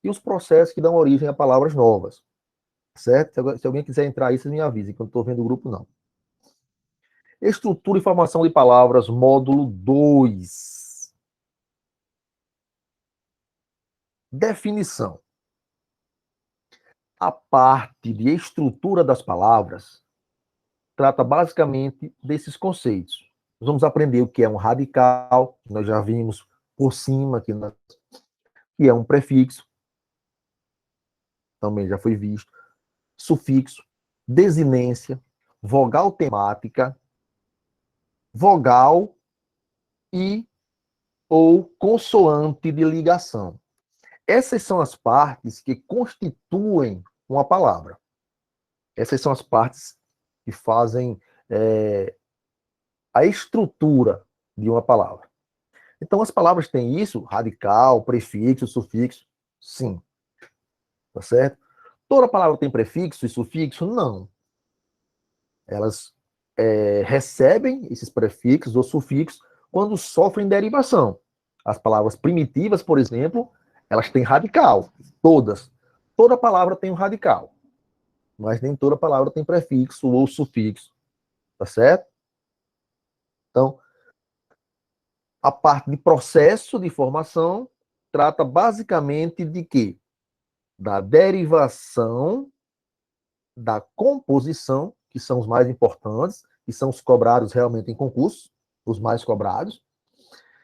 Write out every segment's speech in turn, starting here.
e os processos que dão origem a palavras novas. Certo? Se alguém quiser entrar aí, vocês me avisem, que eu não estou vendo o grupo, não. Estrutura e formação de palavras, módulo 2. Definição. A parte de estrutura das palavras trata basicamente desses conceitos. Nós vamos aprender o que é um radical, que nós já vimos por cima, que é um prefixo, também já foi visto, sufixo, desinência, vogal temática, vogal e ou consoante de ligação. Essas são as partes que constituem uma palavra. Essas são as partes que fazem a estrutura de uma palavra. Então, as palavras têm isso, radical, prefixo, sufixo, sim. Tá certo? Toda palavra tem prefixo e sufixo? Não. Elas recebem esses prefixos ou sufixos quando sofrem derivação. As palavras primitivas, por exemplo, elas têm radical. Todas. Toda palavra tem um radical. Mas nem toda palavra tem prefixo ou sufixo. Tá certo? Então, a parte de processo de formação trata basicamente de quê? Da derivação, da composição, que são os mais importantes, que são os cobrados realmente em concurso, os mais cobrados,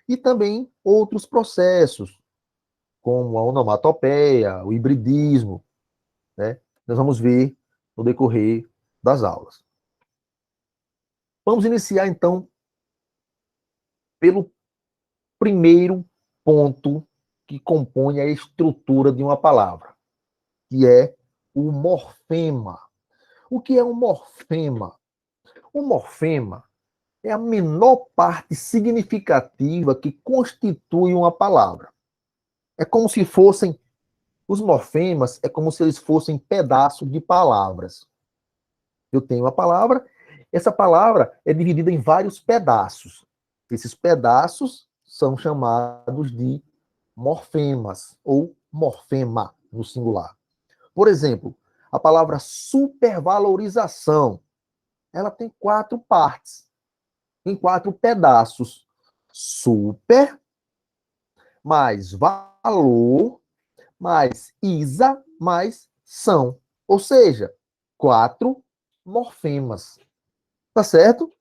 e também outros processos, como a onomatopeia, o hibridismo, né? Nós vamos ver no decorrer das aulas. Vamos iniciar, então, pelo primeiro ponto que compõe a estrutura de uma palavra, que é o morfema. O que é um morfema? O morfema é a menor parte significativa que constitui uma palavra. É como se fossem, os morfemas, é como se eles fossem pedaços de palavras. Eu tenho uma palavra, essa palavra é dividida em vários pedaços. Esses pedaços são chamados de morfemas, ou morfema, no singular. Por exemplo, a palavra supervalorização, ela tem 4 partes, em 4 pedaços. Super, mais valor, mais isa, mais são. Ou seja, 4 morfemas. Tá certo?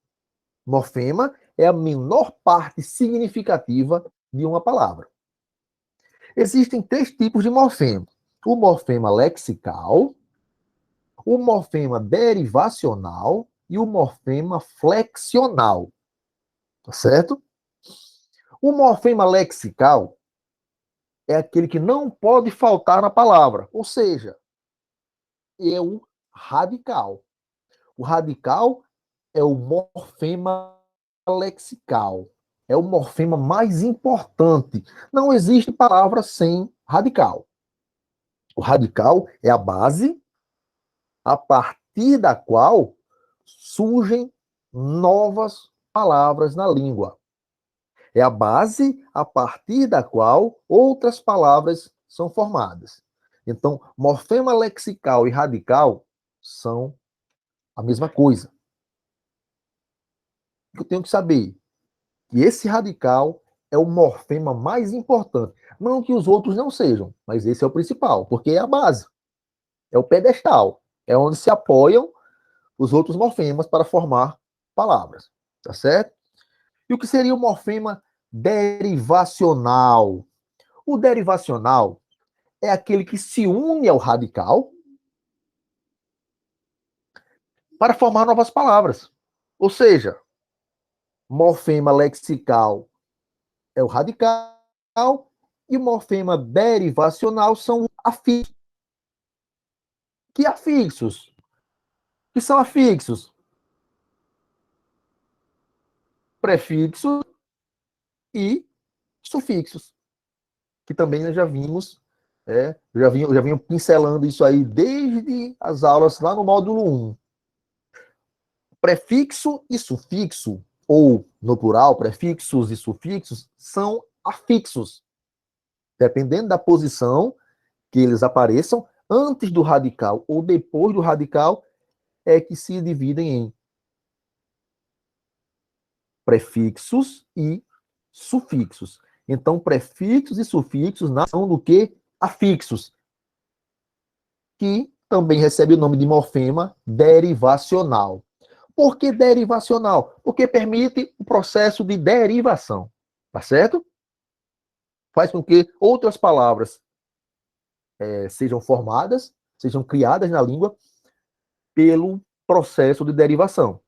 Morfema é a menor parte significativa de uma palavra. Existem 3 tipos de morfema. O morfema lexical, o morfema derivacional e o morfema flexional. Tá certo? O morfema lexical é aquele que não pode faltar na palavra, ou seja, é o radical. O radical é o morfema lexical. É o morfema mais importante. Não existe palavra sem radical. O radical é a base a partir da qual surgem novas palavras na língua. É a base a partir da qual outras palavras são formadas. Então, morfema lexical e radical são a mesma coisa. Eu tenho que saber que esse radical é o morfema mais importante. Não que os outros não sejam, mas esse é o principal, porque é a base, é o pedestal, é onde se apoiam os outros morfemas para formar palavras, tá certo? E o que seria o morfema derivacional? O derivacional é aquele que se une ao radical para formar novas palavras. Ou seja, morfema lexical é o radical e o morfema derivacional são afixos. Que afixos? Que são afixos? Prefixos e sufixos, que também nós já vimos, já vinha pincelando isso aí desde as aulas lá no módulo 1. Prefixo e sufixo, ou no plural, prefixos e sufixos, são afixos. Dependendo da posição que eles apareçam antes do radical ou depois do radical, é que se dividem em prefixos e sufixos. Então, prefixos e sufixos são do que afixos, que também recebe o nome de morfema derivacional. Por que derivacional? Porque permite o processo de derivação, tá certo? Faz com que outras palavras sejam formadas, sejam criadas na língua pelo processo de derivação,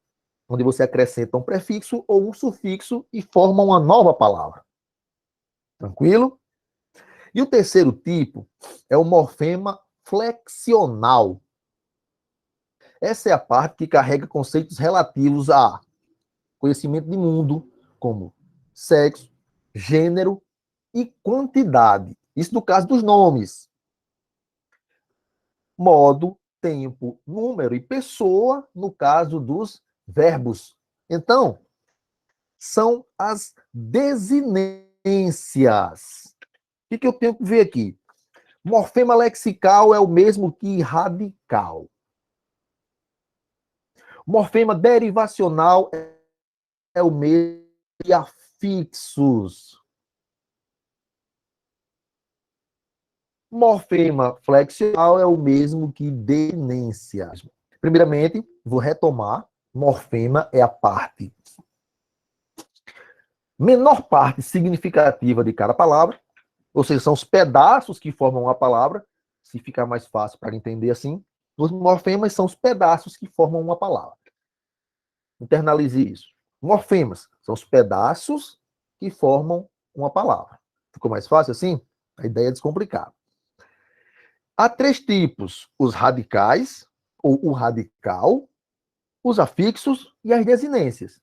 onde você acrescenta um prefixo ou um sufixo e forma uma nova palavra. Tranquilo? E o terceiro tipo é o morfema flexional. Essa é a parte que carrega conceitos relativos a conhecimento de mundo, como sexo, gênero e quantidade. Isso no caso dos nomes. Modo, tempo, número e pessoa, no caso dos verbos. Então, são as desinências. O que eu tenho que ver aqui? Morfema lexical é o mesmo que radical. Morfema derivacional é o mesmo que afixos. Morfema flexional é o mesmo que desinência. Primeiramente, vou retomar. Morfema é a parte menor parte significativa de cada palavra, ou seja, são os pedaços que formam a palavra, se ficar mais fácil para entender assim. Os morfemas são os pedaços que formam uma palavra. Internalize isso. Morfemas são os pedaços que formam uma palavra. Ficou mais fácil assim? A ideia é descomplicar. Há três tipos: os radicais, ou o radical, os afixos e as desinências.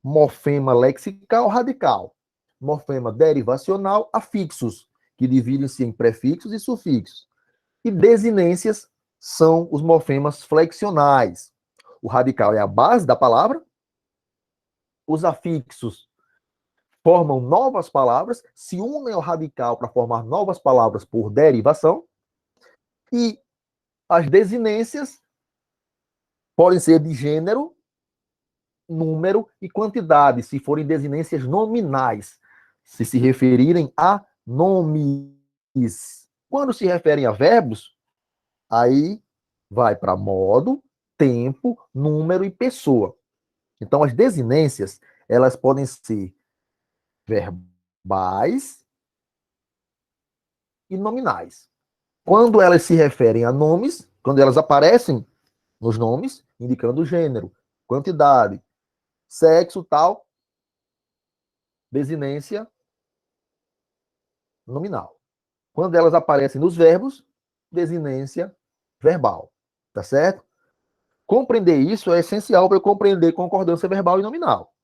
Morfema lexical radical. Morfema derivacional afixos, que dividem-se em prefixos e sufixos. E desinências são os morfemas flexionais. O radical é a base da palavra. Os afixos formam novas palavras, se unem ao radical para formar novas palavras por derivação. E as desinências podem ser de gênero, número e quantidade, se forem desinências nominais, se referirem a nomes. Quando se referem a verbos, aí vai para modo, tempo, número e pessoa. Então, as desinências, elas podem ser verbais e nominais. Quando elas se referem a nomes, quando elas aparecem nos nomes, indicando gênero, quantidade, sexo, tal, desinência nominal. Quando elas aparecem nos verbos, desinência verbal. Tá certo? Compreender isso é essencial para eu compreender concordância verbal e nominal.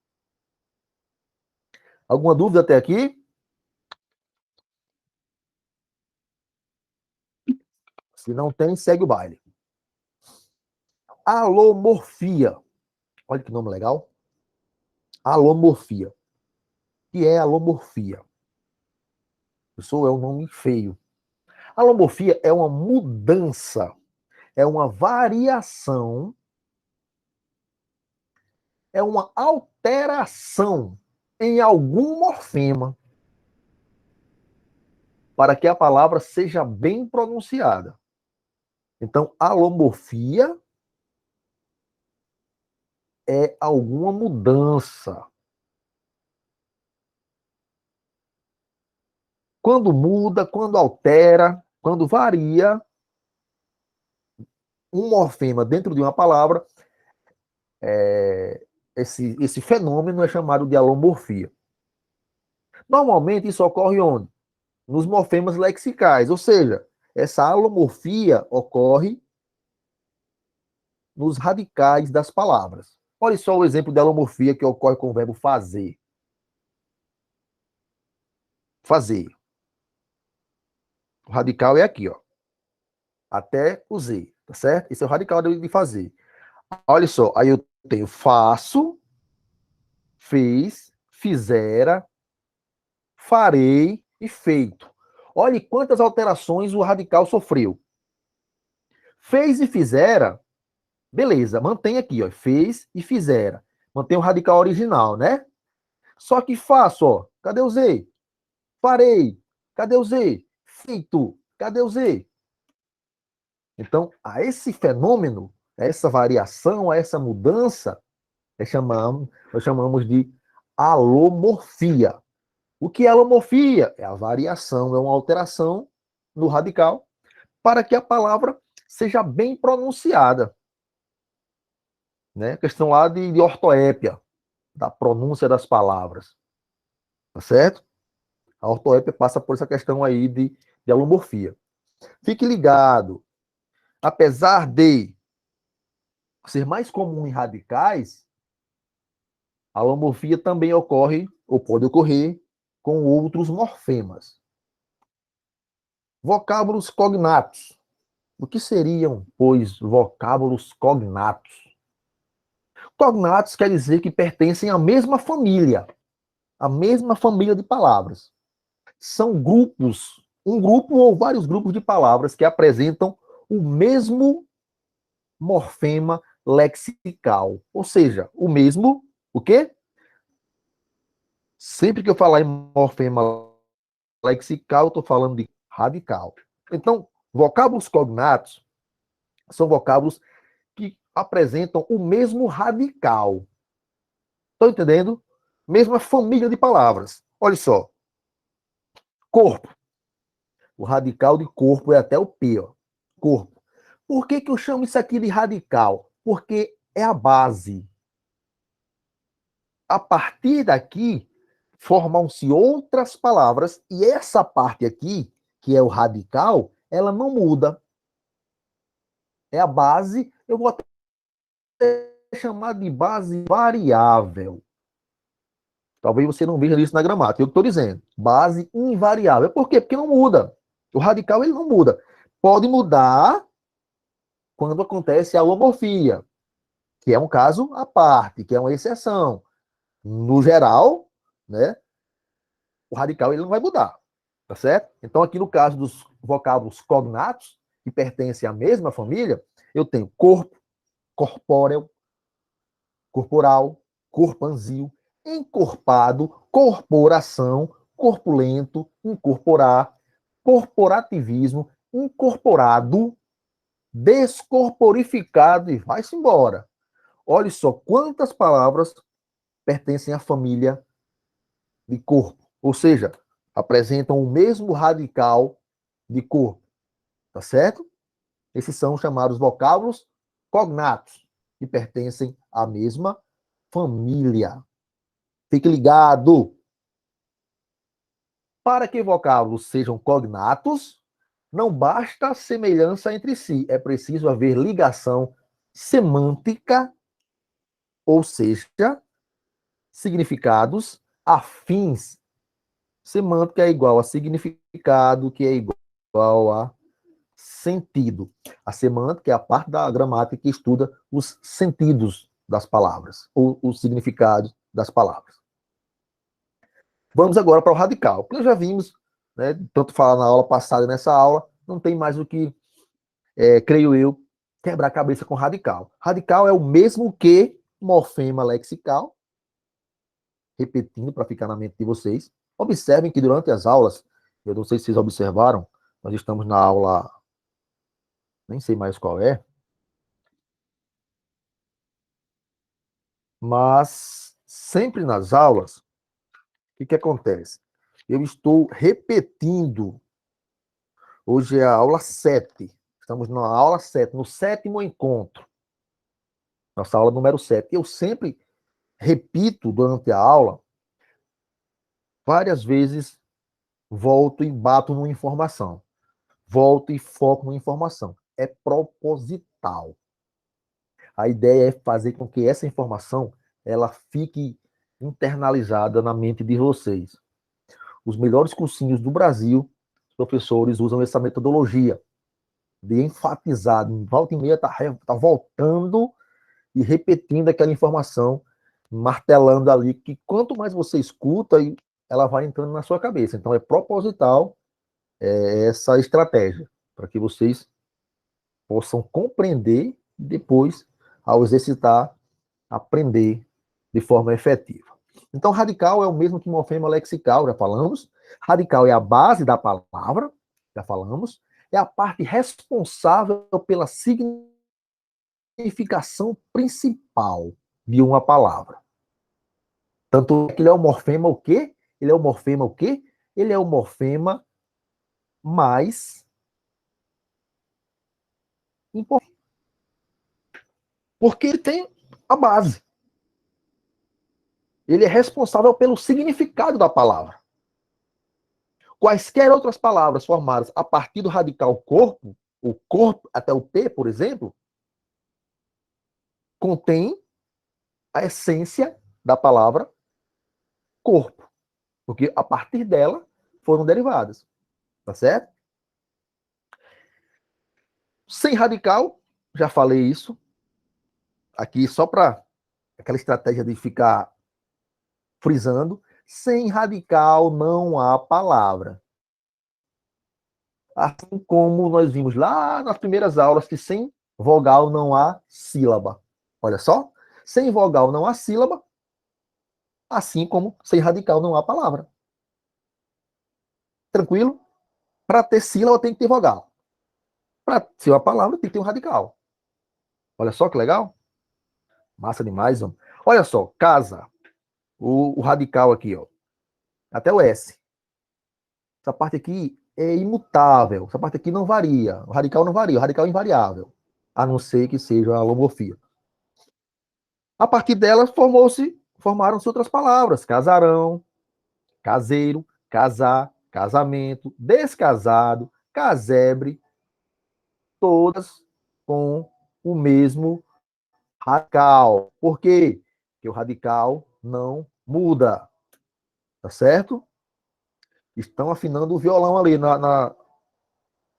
Alguma dúvida até aqui? Se não tem, segue o baile. Alomorfia. Olha que nome legal. Alomorfia. O que é alomorfia? Pessoal, é um nome feio. Alomorfia é uma mudança, é uma variação, é uma alteração em algum morfema para que a palavra seja bem pronunciada. Então, alomorfia é alguma mudança. Quando muda, quando altera, quando varia um morfema dentro de uma palavra, esse fenômeno é chamado de alomorfia. Normalmente isso ocorre onde? Nos morfemas lexicais, ou seja, essa alomorfia ocorre nos radicais das palavras. Olha só o exemplo de alomorfia que ocorre com o verbo fazer. Fazer. O radical é aqui, ó. Até o Z, tá certo? Esse é o radical de fazer. Olha só, aí eu tenho faço, fez, fizera, farei e feito. Olhe quantas alterações o radical sofreu. Fez e fizera, beleza, mantém aqui, ó, fez e fizera. Mantém o radical original, né? Só que faço, ó, cadê o Z? Farei, cadê o Z? Feito, cadê o Z? Então, a esse fenômeno, a essa variação, a essa mudança, nós chamamos de alomorfia. O que é alomorfia? É a variação, é uma alteração no radical para que a palavra seja bem pronunciada. Né? Questão lá de ortoépia, da pronúncia das palavras. Tá certo? A ortoépia passa por essa questão aí de alomorfia. Fique ligado. Apesar de ser mais comum em radicais, a alomorfia também ocorre, ou pode ocorrer, com outros morfemas. Vocábulos cognatos. O que seriam, pois, vocábulos cognatos? Cognatos quer dizer que pertencem à mesma família de palavras. São grupos, um grupo ou vários grupos de palavras que apresentam o mesmo morfema lexical. Ou seja, o mesmo, o quê? Sempre que eu falar em morfema lexical, eu estou falando de radical. Então, vocábulos cognatos são vocábulos que apresentam o mesmo radical. Estão entendendo? Mesma família de palavras. Olha só. Corpo. O radical de corpo é até o P, ó. Corpo. Por que eu chamo isso aqui de radical? Porque é a base. A partir daqui, formam-se outras palavras, e essa parte aqui, que é o radical, ela não muda. É a base, eu vou até chamar de base variável. Talvez você não veja isso na gramática. Eu estou dizendo, base invariável. Por quê? Porque não muda. O radical ele não muda. Pode mudar quando acontece a homorfia, que é um caso à parte, que é uma exceção. No geral, né, o radical ele não vai mudar, tá certo? Então, aqui no caso dos vocábulos cognatos, que pertencem à mesma família, eu tenho corpo, corpóreo, corporal, corpanzil, encorpado, corporação, corpulento, incorporar, corporativismo, incorporado, descorporificado e vai-se embora. Olha só quantas palavras pertencem à família de corpo, ou seja, apresentam o mesmo radical de corpo, tá certo? Esses são chamados vocábulos cognatos, que pertencem à mesma família. Fique ligado. Para que vocábulos sejam cognatos, não basta a semelhança entre si, é preciso haver ligação semântica, ou seja, significados afins. Semântica é igual a significado, que é igual a sentido. A semântica é a parte da gramática que estuda os sentidos das palavras, ou os significados das palavras. Vamos agora para o radical. Porque já vimos, né, tanto falar na aula passada e nessa aula, não tem mais o que, creio eu, quebrar a cabeça com radical. Radical é o mesmo que morfema lexical, repetindo para ficar na mente de vocês. Observem que durante as aulas, eu não sei se vocês observaram, nós estamos na aula, nem sei mais qual é, mas sempre nas aulas, o que acontece? Eu estou repetindo. Hoje é a aula 7. Estamos na aula 7, no 7º encontro. Nossa aula número 7. Eu sempre repito durante a aula, várias vezes volto e bato numa informação. Volto e foco numa informação. É proposital. A ideia é fazer com que essa informação ela fique internalizada na mente de vocês. Os melhores cursinhos do Brasil, os professores usam essa metodologia de enfatizar, volta e meia tá voltando e repetindo aquela informação, martelando ali, que quanto mais você escuta, ela vai entrando na sua cabeça. Então é proposital essa estratégia, para que vocês possam compreender e depois, ao exercitar, aprender de forma efetiva. Então, radical é o mesmo que morfema lexical, já falamos. Radical é a base da palavra, já falamos. É a parte responsável pela significação principal de uma palavra. Tanto que ele é o morfema o quê? Ele é o morfema o quê? Ele é o morfema mais importante. Porque ele tem a base. Ele é responsável pelo significado da palavra. Quaisquer outras palavras formadas a partir do radical corpo, o corpo até o P, por exemplo, contém a essência da palavra corpo. Porque a partir dela foram derivadas. Tá certo? Sem radical, já falei isso. Aqui só para aquela estratégia de ficar frisando. Sem radical não há palavra. Assim como nós vimos lá nas primeiras aulas que sem vogal não há sílaba. Olha só. Sem vogal não há sílaba, assim como sem radical não há palavra. Tranquilo? Para ter sílaba tem que ter vogal. Para ser uma palavra tem que ter um radical. Olha só que legal. Massa demais, homem. Olha só, casa. O radical aqui, ó. Até o S. Essa parte aqui é imutável. Essa parte aqui não varia. O radical não varia. O radical é invariável. A não ser que seja a logofia. A partir dela formaram-se outras palavras. Casarão, caseiro, casar, casamento, descasado, casebre. Todas com o mesmo radical. Por quê? Porque o radical não muda. Tá certo? Estão afinando o violão ali na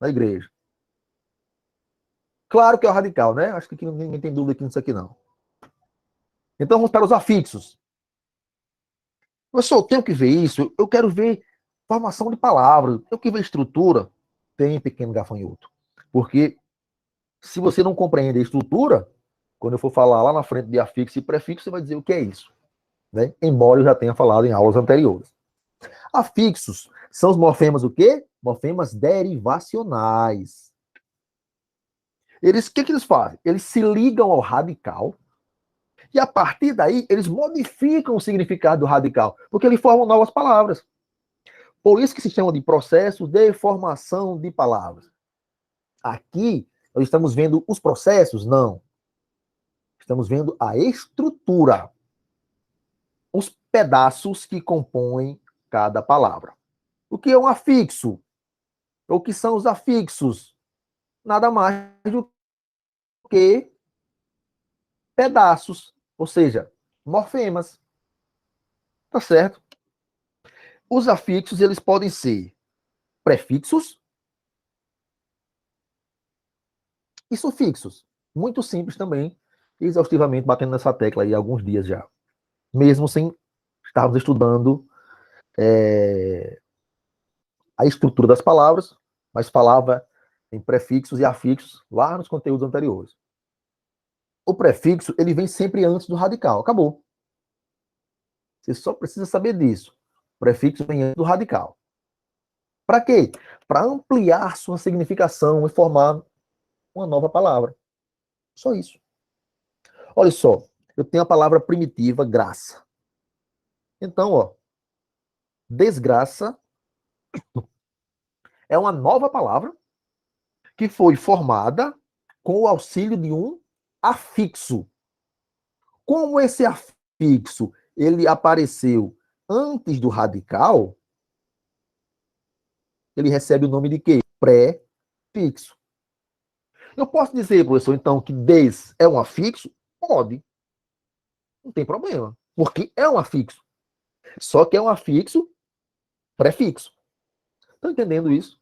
igreja. Claro que é o radical, né? Acho que ninguém tem dúvida aqui nisso aqui, não. Então vamos para os afixos. Professor, eu tenho que ver isso, eu quero ver formação de palavras, eu quero ver estrutura. Tem, pequeno gafanhoto. Porque se você não compreende a estrutura, quando eu for falar lá na frente de afixo e prefixo, você vai dizer o que é isso. Né? Embora eu já tenha falado em aulas anteriores. Afixos são os morfemas o quê? Morfemas derivacionais. O que eles fazem? Eles se ligam ao radical e a partir daí eles modificam o significado do radical, porque eles formam novas palavras. Por isso que se chama de processo de formação de palavras. Aqui nós estamos vendo os processos? Não. Estamos vendo a estrutura, os pedaços que compõem cada palavra. O que é um afixo? O que são os afixos? Nada mais do que pedaços, ou seja, morfemas. Tá certo? Os afixos, eles podem ser prefixos e sufixos. Muito simples também, exaustivamente batendo nessa tecla aí há alguns dias já. Mesmo sem estarmos estudando a estrutura das palavras, mas falava em prefixos e afixos lá nos conteúdos anteriores. O prefixo, ele vem sempre antes do radical. Acabou. Você só precisa saber disso. O prefixo vem antes do radical. Para quê? Para ampliar sua significação e formar uma nova palavra. Só isso. Olha só, eu tenho a palavra primitiva, graça. Então, ó, desgraça é uma nova palavra que foi formada com o auxílio de um afixo. Como esse afixo ele apareceu antes do radical, ele recebe o nome de quê? Prefixo. Eu posso dizer, professor, então, que des é um afixo? Pode. Não tem problema. Porque é um afixo. Só que é um afixo prefixo. Estão entendendo isso?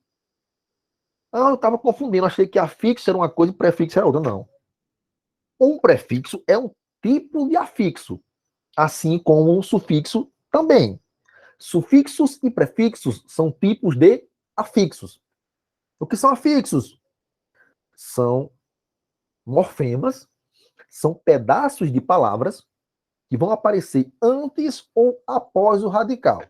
Ah, eu estava confundindo. Achei que afixo era uma coisa e prefixo era outra. Não. Um prefixo é um tipo de afixo. Assim como um sufixo também. Sufixos e prefixos são tipos de afixos. O que são afixos? São morfemas, são pedaços de palavras que vão aparecer antes ou após o radical.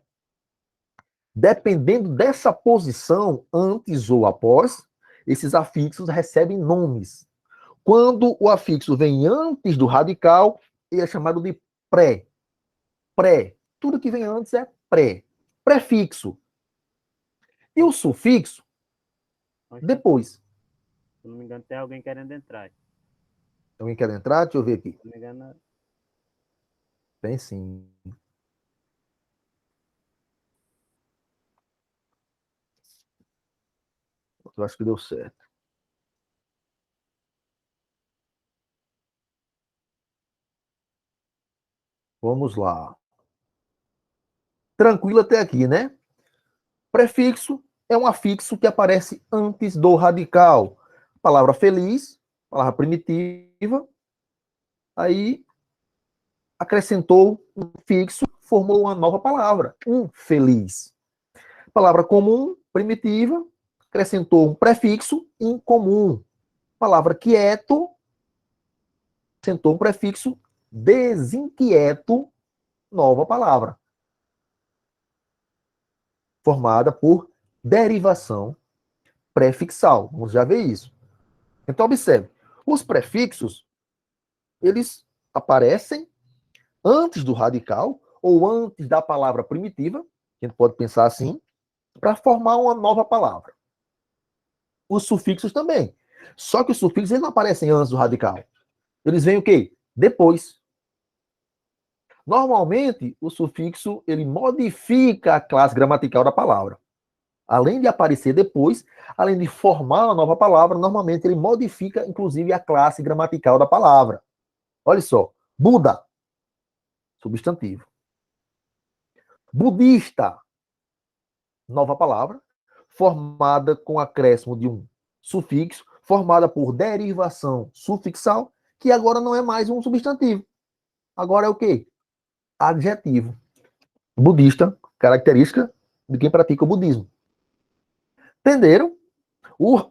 Dependendo dessa posição, antes ou após, esses afixos recebem nomes. Quando o afixo vem antes do radical, ele é chamado de pré. Pré. Tudo que vem antes é pré. Prefixo. E o sufixo, depois. Se não me engano, tem alguém querendo entrar. Alguém quer entrar? Deixa eu ver aqui. Se não me engano, Tem sim. Eu acho que deu certo. Vamos lá. Tranquilo até aqui, né? Prefixo é um afixo que aparece antes do radical. Palavra feliz, palavra primitiva, aí acrescentou um fixo, formou uma nova palavra, infeliz. Palavra comum, primitiva, acrescentou um prefixo, incomum. Palavra quieto, acrescentou um prefixo, desinquieto, nova palavra. Formada por derivação prefixal. Vamos já ver isso. Então, observe. Os prefixos, eles aparecem antes do radical ou antes da palavra primitiva, a gente pode pensar assim, para formar uma nova palavra. Os sufixos também. Só que os sufixos eles não aparecem antes do radical. Eles vêm o quê? Depois. Normalmente, o sufixo ele modifica a classe gramatical da palavra. Além de aparecer depois, além de formar uma nova palavra, normalmente ele modifica, inclusive, a classe gramatical da palavra. Olha só. Buda, substantivo. Budista, nova palavra, formada com acréscimo de um sufixo, formada por derivação sufixal, que agora não é mais um substantivo. Agora é o quê? Adjetivo. Budista, característica de quem pratica o budismo. Entenderam? O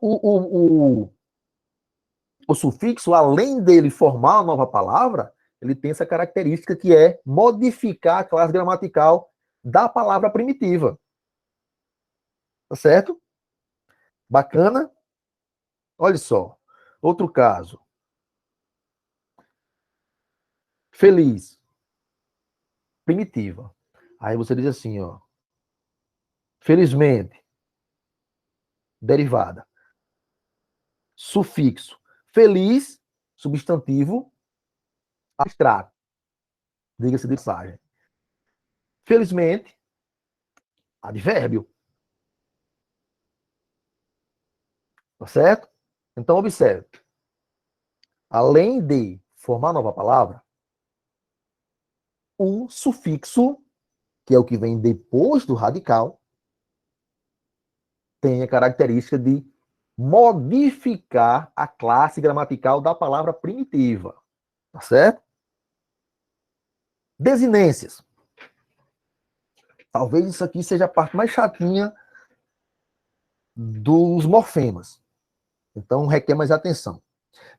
sufixo, além dele formar uma nova palavra, ele tem essa característica que é modificar a classe gramatical da palavra primitiva. Tá certo? Bacana? Olha só. Outro caso. Feliz. Primitiva. Aí você diz assim, ó. Felizmente. Derivada. Sufixo. Feliz, substantivo, abstrato. Diga-se de passagem. Felizmente, advérbio. Tá certo? Então, observe. Além de formar nova palavra, um sufixo, que é o que vem depois do radical, tem a característica de modificar a classe gramatical da palavra primitiva. Tá certo? Desinências. Talvez isso aqui seja a parte mais chatinha dos morfemas. Então, requer mais atenção.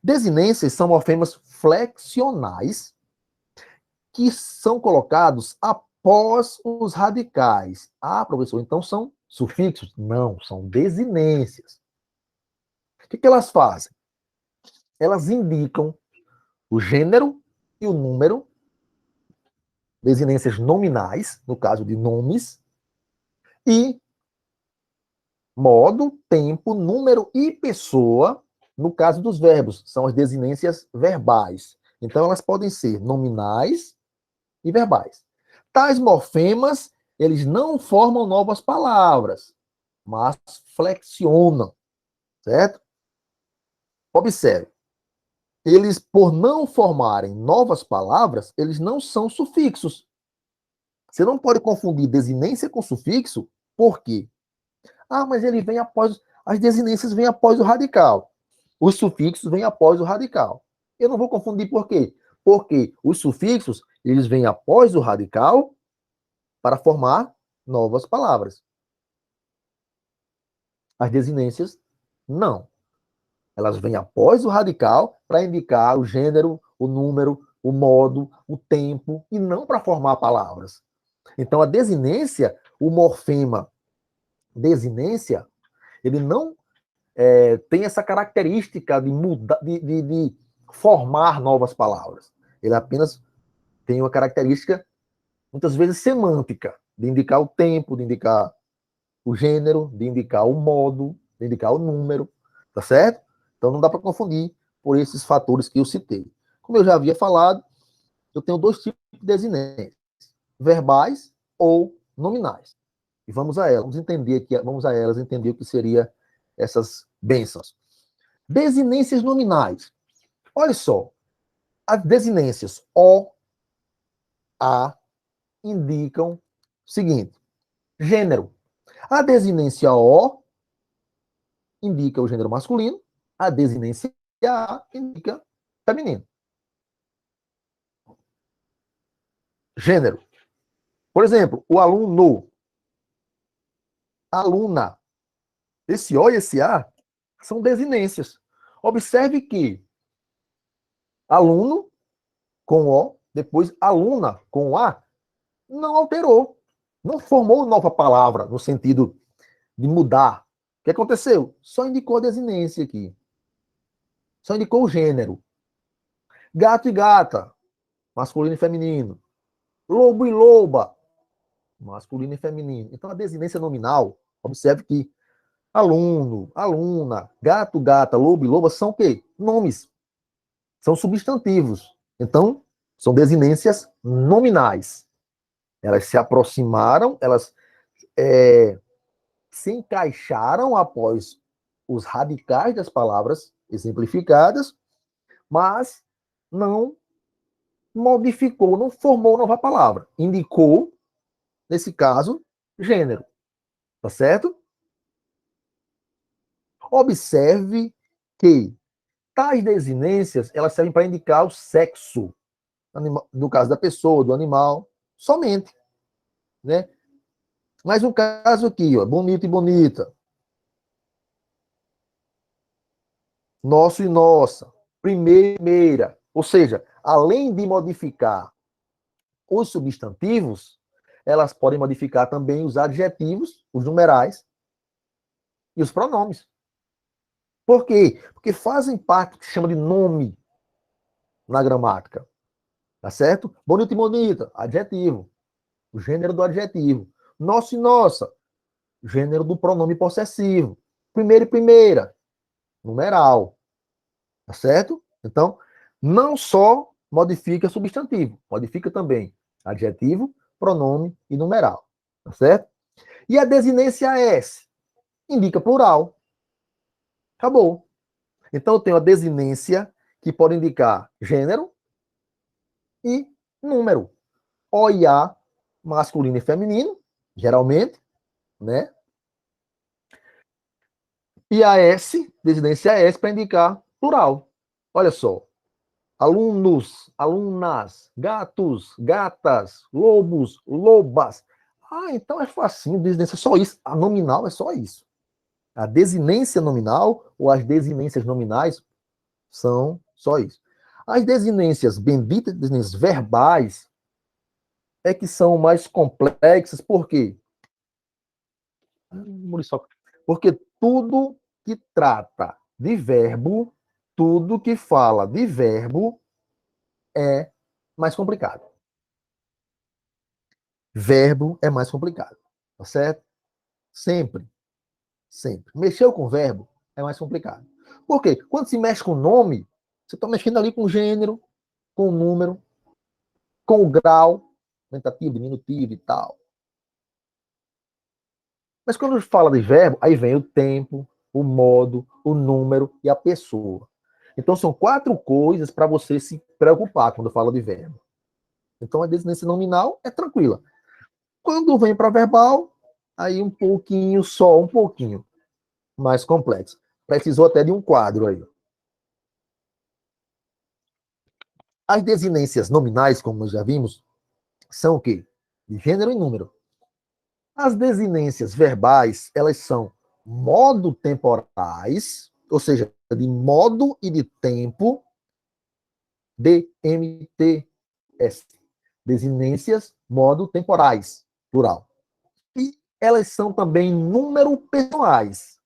Desinências são morfemas flexionais que são colocados após os radicais. Ah, professor, então são sufixos? Não, são desinências. O que elas fazem? Elas indicam o gênero e o número, desinências nominais, no caso de nomes, e modo, tempo, número e pessoa, no caso dos verbos, são as desinências verbais. Então, elas podem ser nominais e verbais. Tais morfemas, eles não formam novas palavras, mas flexionam, certo? Observe. Eles, por não formarem novas palavras, eles não são sufixos. Você não pode confundir desinência com sufixo, por quê? Ah, mas ele vem após. As desinências vêm após o radical. Os sufixos vêm após o radical. Eu não vou confundir por quê? Porque os sufixos, eles vêm após o radical para formar novas palavras. As desinências, não. Elas vêm após o radical para indicar o gênero, o número, o modo, o tempo, e não para formar palavras. Então, a desinência, o morfema desinência, ele não tem essa característica de mudar, de formar novas palavras. Ele apenas tem uma característica, muitas vezes, semântica, de indicar o tempo, de indicar o gênero, de indicar o modo, de indicar o número, tá certo? Então não dá para confundir por esses fatores que eu citei. Como eu já havia falado, eu tenho dois tipos de desinências, verbais ou nominais. E vamos a elas, entender o que seria essas bênçãos. Desinências nominais. Olha só, as desinências O, A indicam o seguinte: gênero. A desinência O indica o gênero masculino, a desinência A indica feminino. Gênero. Por exemplo, o aluno, aluna. Esse O e esse A são desinências. Observe que aluno com O, depois aluna com A, não alterou. Não formou nova palavra no sentido de mudar. O que aconteceu? Só indicou a desinência aqui. Só indicou o gênero. Gato e gata, masculino e feminino. Lobo e loba, masculino e feminino. Então, a desinência nominal, observe que aluno, aluna, gato, gata, lobo e loba são o quê? Nomes. São substantivos. Então, são desinências nominais. Elas se aproximaram, elas se encaixaram após os radicais das palavras exemplificadas, mas não modificou, não formou nova palavra. Indicou, nesse caso, gênero. Tá certo? Observe que tais desinências, elas servem para indicar o sexo, no caso da pessoa, do animal, somente, né? Mas um caso aqui, ó, bonito e bonita. Nosso e nossa. Primeira e primeira. Ou seja, além de modificar os substantivos, elas podem modificar também os adjetivos, os numerais e os pronomes. Por quê? Porque fazem parte do que se chama de nome na gramática. Tá certo? Bonito e bonita, adjetivo. O gênero do adjetivo. Nosso e nossa, gênero do pronome possessivo. Primeiro e primeira, numeral. Tá certo? Então, não só modifica substantivo, modifica também adjetivo, pronome e numeral. Tá certo? E a desinência S indica plural. Acabou. Então, eu tenho a desinência que pode indicar gênero e número. O e A, masculino e feminino, geralmente, né? E a S, desinência S, para indicar plural. Olha só. Alunos, alunas, gatos, gatas, lobos, lobas. Ah, então é facinho, desinência é só isso. A nominal é só isso. A desinência nominal ou as desinências nominais são só isso. As desinências benditas, desinências verbais, é que são mais complexas, por quê? Porque tudo que trata de verbo, tudo que fala de verbo é mais complicado. Verbo é mais complicado, tá certo? Sempre, sempre. Mexeu com verbo é mais complicado. Por quê? Quando se mexe com nome, você está mexendo ali com gênero, com o número, com o grau, aumentativo, diminutivo e tal. Mas quando fala de verbo, aí vem o tempo, o modo, o número e a pessoa. Então são 4 coisas para você se preocupar quando fala de verbo. Então a desinência nominal é tranquila. Quando vem para verbal, aí um pouquinho, só um pouquinho mais complexo. Precisou até de um quadro aí. As desinências nominais, como nós já vimos, são o quê? De gênero e número. As desinências verbais, elas são modo temporais, ou seja, de modo e de tempo, DMTS, desinências modo temporais, plural. E elas são também número pessoais,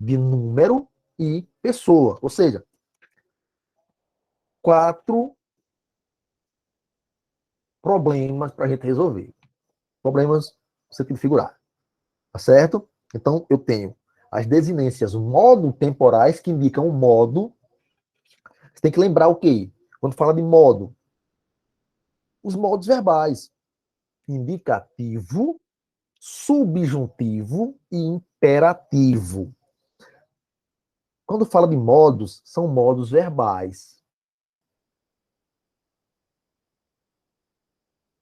de número e pessoa, ou seja, 4 problemas para a gente resolver. Problemas no sentido figurado, tá certo? Então, eu tenho as desinências modo temporais, que indicam o modo. Você tem que lembrar o quê? Quando fala de modo, os modos verbais: indicativo, subjuntivo e imperativo. Quando fala de modos, são modos verbais.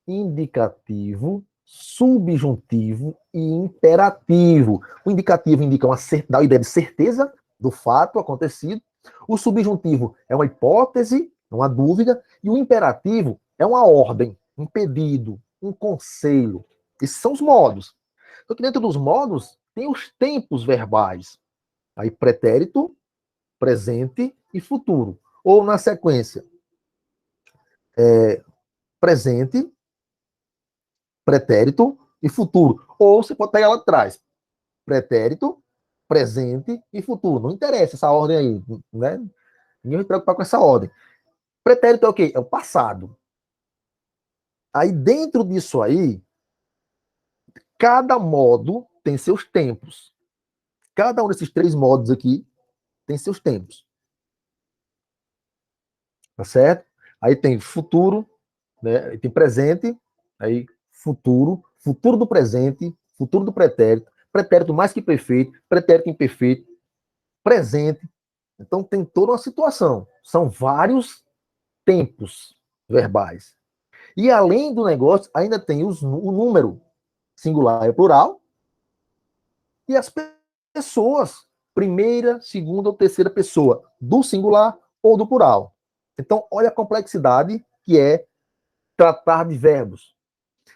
Indicativo, subjuntivo e imperativo. O indicativo indica dá uma ideia de certeza do fato acontecido. O subjuntivo é uma hipótese, uma dúvida. E o imperativo é uma ordem, um pedido, um conselho. Esses são os modos. Só que dentro dos modos tem os tempos verbais. Aí pretérito, presente e futuro. Ou na sequência, presente, pretérito e futuro. Ou você pode pegar lá atrás, pretérito, presente e futuro. Não interessa essa ordem aí, né? Ninguém vai se preocupar com essa ordem. Pretérito é o quê? É o passado. Aí dentro disso aí, cada modo tem seus tempos. Cada um desses 3 modos aqui tem seus tempos. Tá certo? Aí tem futuro, né? Aí tem presente, aí futuro, futuro do presente, futuro do pretérito, pretérito mais que perfeito, pretérito imperfeito, presente. Então tem toda uma situação. São vários tempos verbais. E além do negócio, ainda tem o número singular e plural e as pessoas, primeira, segunda ou terceira pessoa, do singular ou do plural. Então, olha a complexidade que é tratar de verbos.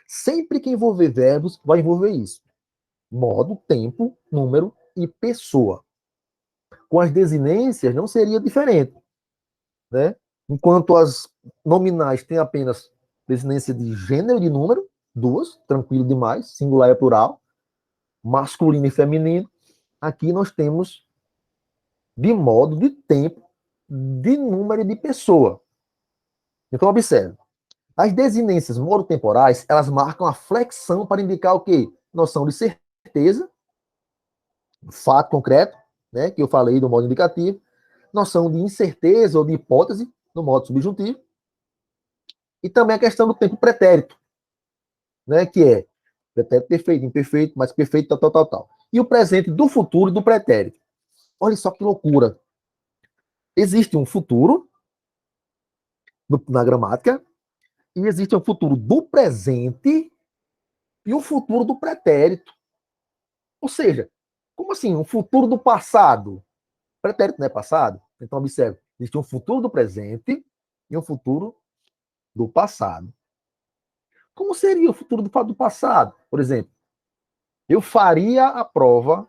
Sempre que envolver verbos, vai envolver isso: modo, tempo, número e pessoa. Com as desinências não seria diferente, né? Enquanto as nominais têm apenas desinência de gênero e de número, 2, tranquilo demais, singular e plural, masculino e feminino. Aqui nós temos de modo, de tempo, de número e de pessoa. Então, observe. As desinências modo-temporais, elas marcam a flexão para indicar o quê? Noção de certeza, fato concreto, né, que eu falei do modo indicativo, noção de incerteza ou de hipótese, no modo subjuntivo, e também a questão do tempo pretérito, né, que é pretérito perfeito, imperfeito, mais perfeito, tal, tal, tal, tal. E o presente do futuro e do pretérito. Olha só que loucura. Existe um futuro na gramática e existe um futuro do presente e um futuro do pretérito. Ou seja, como assim? Um futuro do passado? Pretérito não é passado? Então, observe, existe um futuro do presente e um futuro do passado. Como seria o futuro do passado? Por exemplo, eu faria a prova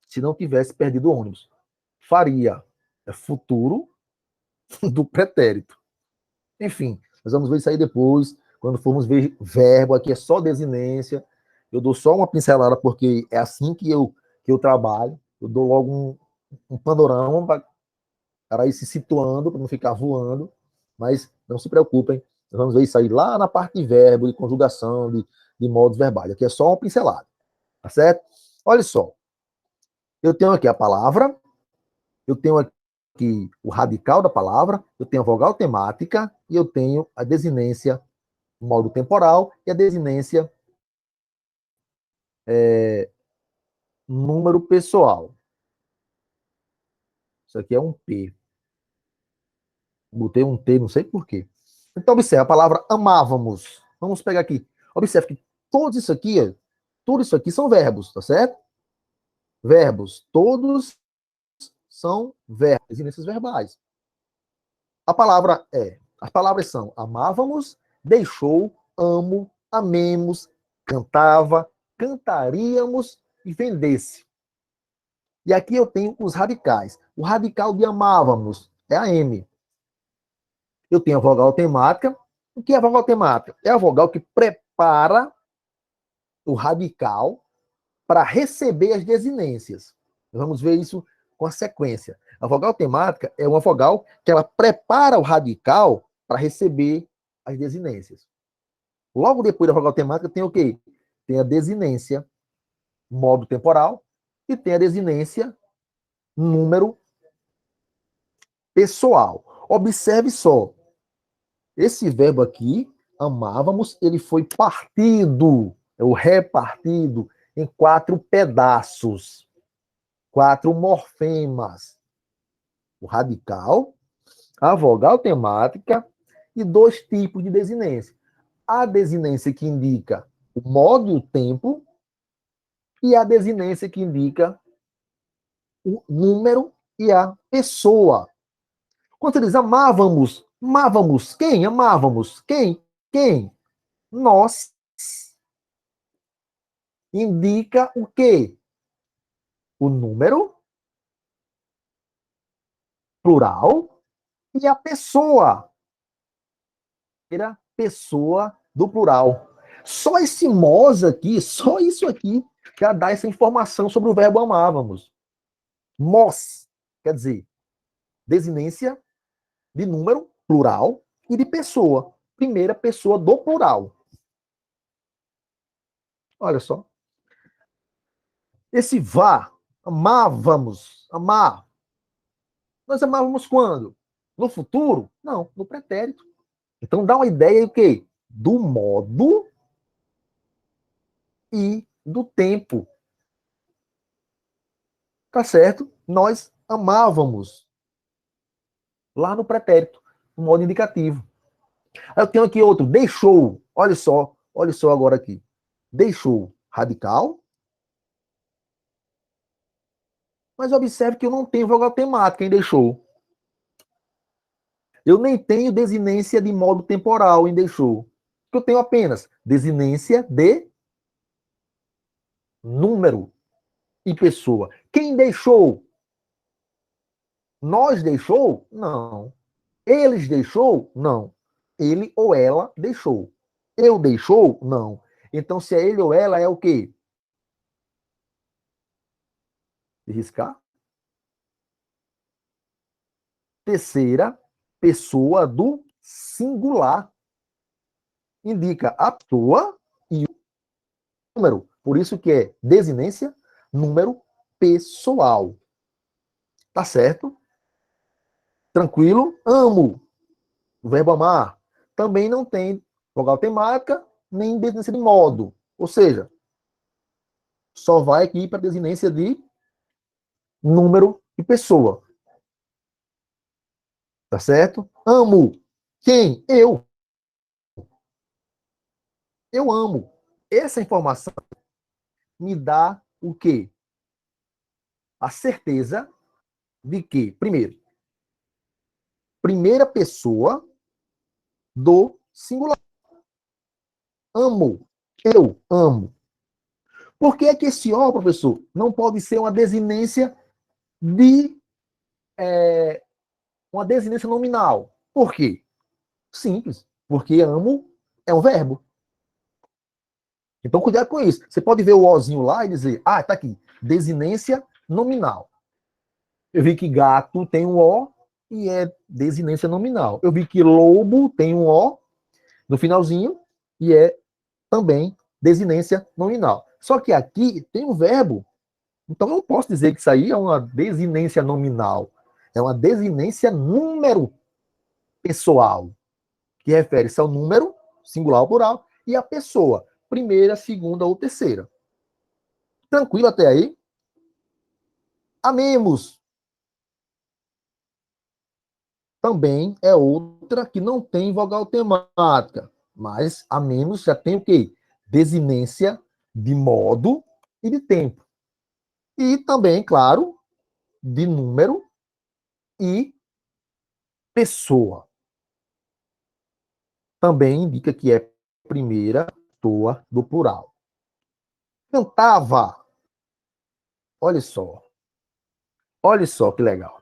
se não tivesse perdido o ônibus. Faria. É futuro do pretérito. Enfim, nós vamos ver isso aí depois, quando formos ver verbo. Aqui é só desinência. Eu dou só uma pincelada, porque é assim que eu trabalho. Eu dou logo um panorama para ir se situando, para não ficar voando. Mas não se preocupem, nós vamos ver isso aí lá na parte de verbo, de conjugação, de modos verbais. Aqui é só uma pincelada, tá certo? Olha só, eu tenho aqui a palavra, eu tenho aqui o radical da palavra, eu tenho a vogal temática e eu tenho a desinência modo temporal e a desinência número pessoal. Isso aqui é um P. Botei um T, não sei por quê. Então, observe a palavra amávamos. Vamos pegar aqui. Observe que tudo isso aqui são verbos, tá certo? Verbos. Todos são verbos, desinências verbais. As palavras são amávamos, deixou, amo, amemos, cantava, cantaríamos e vendesse. E aqui eu tenho os radicais. O radical de amávamos é a M. Eu tenho a vogal temática. O que é a vogal temática? É a vogal que prepara o radical para receber as desinências. Vamos ver isso com a sequência. A vogal temática é uma vogal que ela prepara o radical para receber as desinências. Logo depois da vogal temática tem o quê? Tem a desinência modo temporal e tem a desinência número pessoal. Observe só, esse verbo aqui, amávamos, ele foi partido, ou repartido em 4 pedaços, 4 morfemas. O radical, a vogal temática e 2 tipos de desinência. A desinência que indica o modo e o tempo e a desinência que indica o número e a pessoa. Quando eles amávamos, amávamos quem? Amávamos quem? Quem? Nós. Indica o quê? O número, plural, e a pessoa. A pessoa do plural. Só esse mos aqui, só isso aqui, já dá essa informação sobre o verbo amávamos. Mos, quer dizer, desinência de número, plural, e de pessoa, primeira pessoa do plural. Olha só. Esse vá, amávamos, amar. Nós amávamos quando? No futuro? Não, no pretérito. Então dá uma ideia do quê? Do modo e do tempo. Tá certo? Nós amávamos lá no pretérito, no modo indicativo. Aí eu tenho aqui outro, deixou. Olha só agora aqui. Deixou radical. Mas observe que eu não tenho vogal temática em deixou. Eu nem tenho desinência de modo temporal em deixou. Eu tenho apenas desinência de número e pessoa. Quem deixou? Nós deixou? Não. Eles deixou? Não. Ele ou ela deixou. Eu deixou? Não. Então, se é ele ou ela, é o quê? Riscar. Terceira pessoa do singular. Indica a pessoa e o número. Por isso que é desinência, número pessoal. Tá certo? Tranquilo? Amo. O verbo amar também não tem vogal temática, nem desinência de modo. Ou seja, só vai aqui para desinência de número e pessoa. Tá certo? Amo. Quem? Eu. Eu amo. Essa informação me dá o quê? A certeza de que, primeiro, primeira pessoa do singular. Amo. Eu amo. Por que é que esse ó, professor, não pode ser uma desinência de uma desinência nominal? Por quê? Simples. Porque amo é um verbo. Então, cuidado com isso. Você pode ver o ozinho lá e dizer, ah, tá aqui, desinência nominal. Eu vi que gato tem um o e é desinência nominal. Eu vi que lobo tem um o no finalzinho e é também desinência nominal. Só que aqui tem um verbo, então eu não posso dizer que isso aí é uma desinência nominal. É uma desinência número pessoal, que refere-se ao número, singular ou plural, e a pessoa, primeira, segunda ou terceira. Tranquilo até aí? Amemos. Também é outra que não tem vogal temática, mas amemos já tem o quê? Desinência de modo e de tempo. E também, claro, de número e pessoa. Também indica que é primeira pessoa do plural. Cantava. Olha só. Olha só que legal.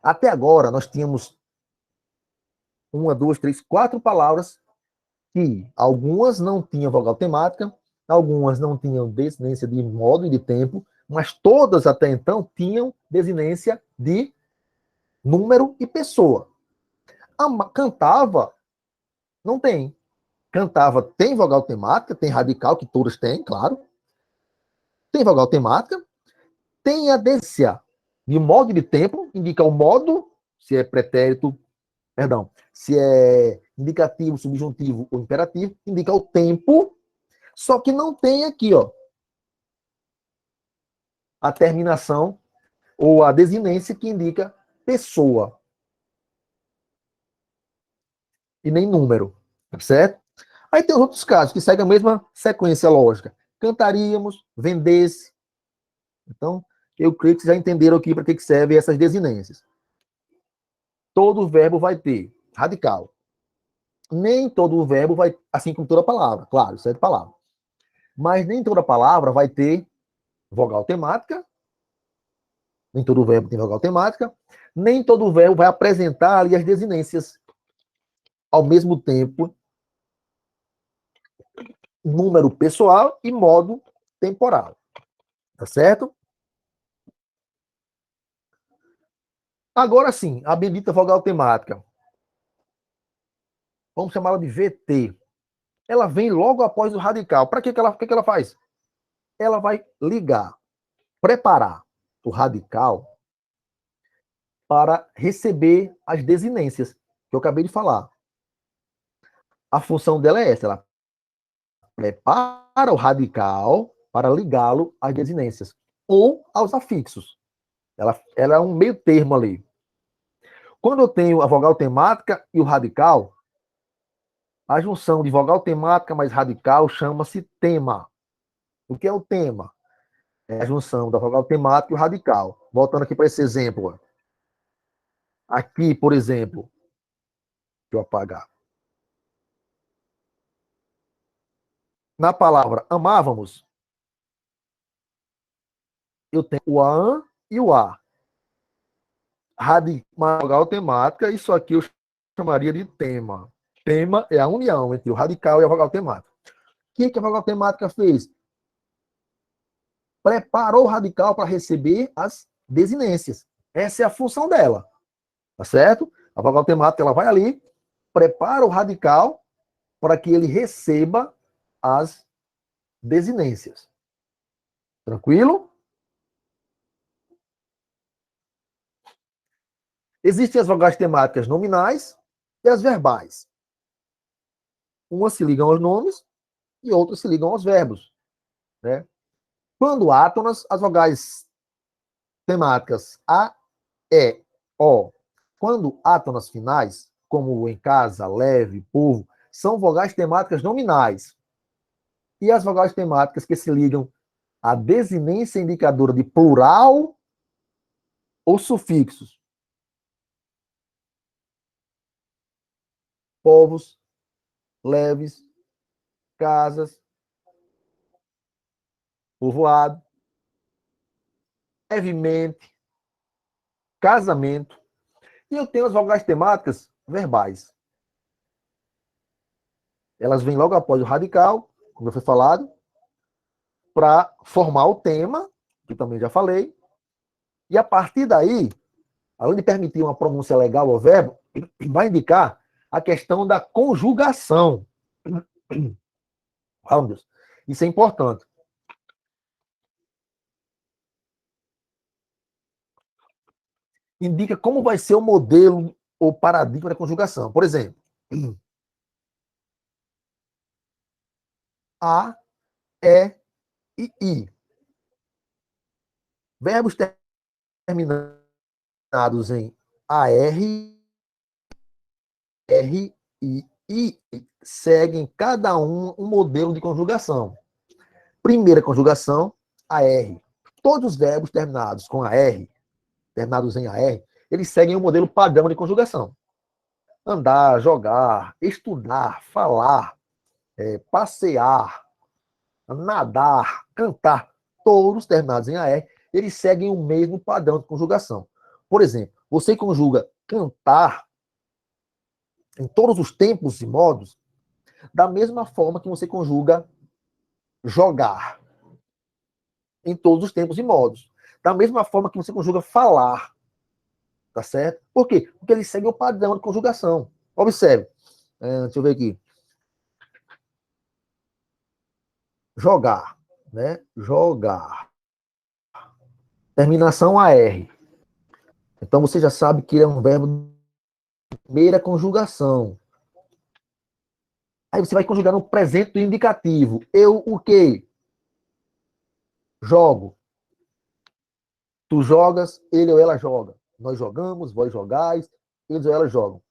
Até agora, nós tínhamos 4 palavras que algumas não tinham vogal temática, algumas não tinham desinência de modo e de tempo, mas todas até então tinham desinência de número e pessoa. Cantava, não tem. Cantava tem vogal temática, tem radical, que todas têm, claro. Tem vogal temática, tem a desinência de modo e de tempo, indica o modo, se é pretérito, perdão, se é indicativo, subjuntivo ou imperativo, indica o tempo, só que não tem aqui, ó, a terminação ou a desinência que indica pessoa e nem número, tá certo? Aí tem os outros casos que seguem a mesma sequência lógica. Cantaríamos, vendesse. Então, eu creio que vocês já entenderam aqui para que servem essas desinências. Todo verbo vai ter radical. Nem todo verbo vai, assim como toda palavra, claro, isso é de palavra. Mas nem toda palavra vai ter vogal temática. Nem todo verbo tem vogal temática. Nem todo verbo vai apresentar ali as desinências ao mesmo tempo, número pessoal e modo temporal. Tá certo? Agora sim, a bendita vogal temática. Vamos chamá-la de VT. Ela vem logo após o radical. Para que ela faz? Ela vai ligar, preparar o radical para receber as desinências que eu acabei de falar. A função dela é essa, ela prepara o radical para ligá-lo às desinências ou aos afixos. Ela é um meio termo ali. Quando eu tenho a vogal temática e o radical, a junção de vogal temática mais radical chama-se tema. O que é o tema? É a junção da vogal temática e o radical. Voltando aqui para esse exemplo. Aqui, por exemplo, deixa eu apagar. Na palavra amávamos, eu tenho o an e o a. Vogal temática, isso aqui eu chamaria de tema. Tema é a união entre o radical e a vogal temática. O que a vogal temática fez? Preparou o radical para receber as desinências. Essa é a função dela. Tá certo? A vogal temática ela vai ali, prepara o radical para que ele receba as desinências. Tranquilo? Existem as vogais temáticas nominais e as verbais. Umas se ligam aos nomes e outras se ligam aos verbos. Né? Quando átonas, as vogais temáticas A, E, O. Quando átonas finais, como em casa, leve, povo, são vogais temáticas nominais. E as vogais temáticas que se ligam à desinência indicadora de plural ou sufixos. Povos, leves, casas, povoado, levemente, casamento. E eu tenho as vogais temáticas verbais. Elas vêm logo após o radical, como foi falado, para formar o tema, que também já falei. E a partir daí, além de permitir uma pronúncia legal ao verbo, vai indicar a questão da conjugação. Oh, Deus. Isso é importante. Indica como vai ser o modelo ou paradigma da conjugação. Por exemplo, a, e e i. Verbos terminados em AR, R e I seguem cada um modelo de conjugação. Primeira conjugação, AR. Todos os verbos terminados com AR, terminados em AR, eles seguem um modelo padrão de conjugação. Andar, jogar, estudar, falar, passear, nadar, cantar. todos terminados em AR, eles seguem o mesmo padrão de conjugação. Por exemplo, você conjuga cantar em todos os tempos e modos da mesma forma que você conjuga jogar em todos os tempos e modos. Da mesma forma que você conjuga falar. Tá certo? Por quê? Porque ele segue o padrão de conjugação. Observe. Deixa eu ver aqui. Jogar. Né? Jogar. Terminação AR. Então você já sabe que ele é um verbo de primeira conjugação. Aí você vai conjugar no presente do indicativo. Eu o quê? Jogo. Tu jogas, ele ou ela joga. Nós jogamos, vós jogais, eles ou elas jogam.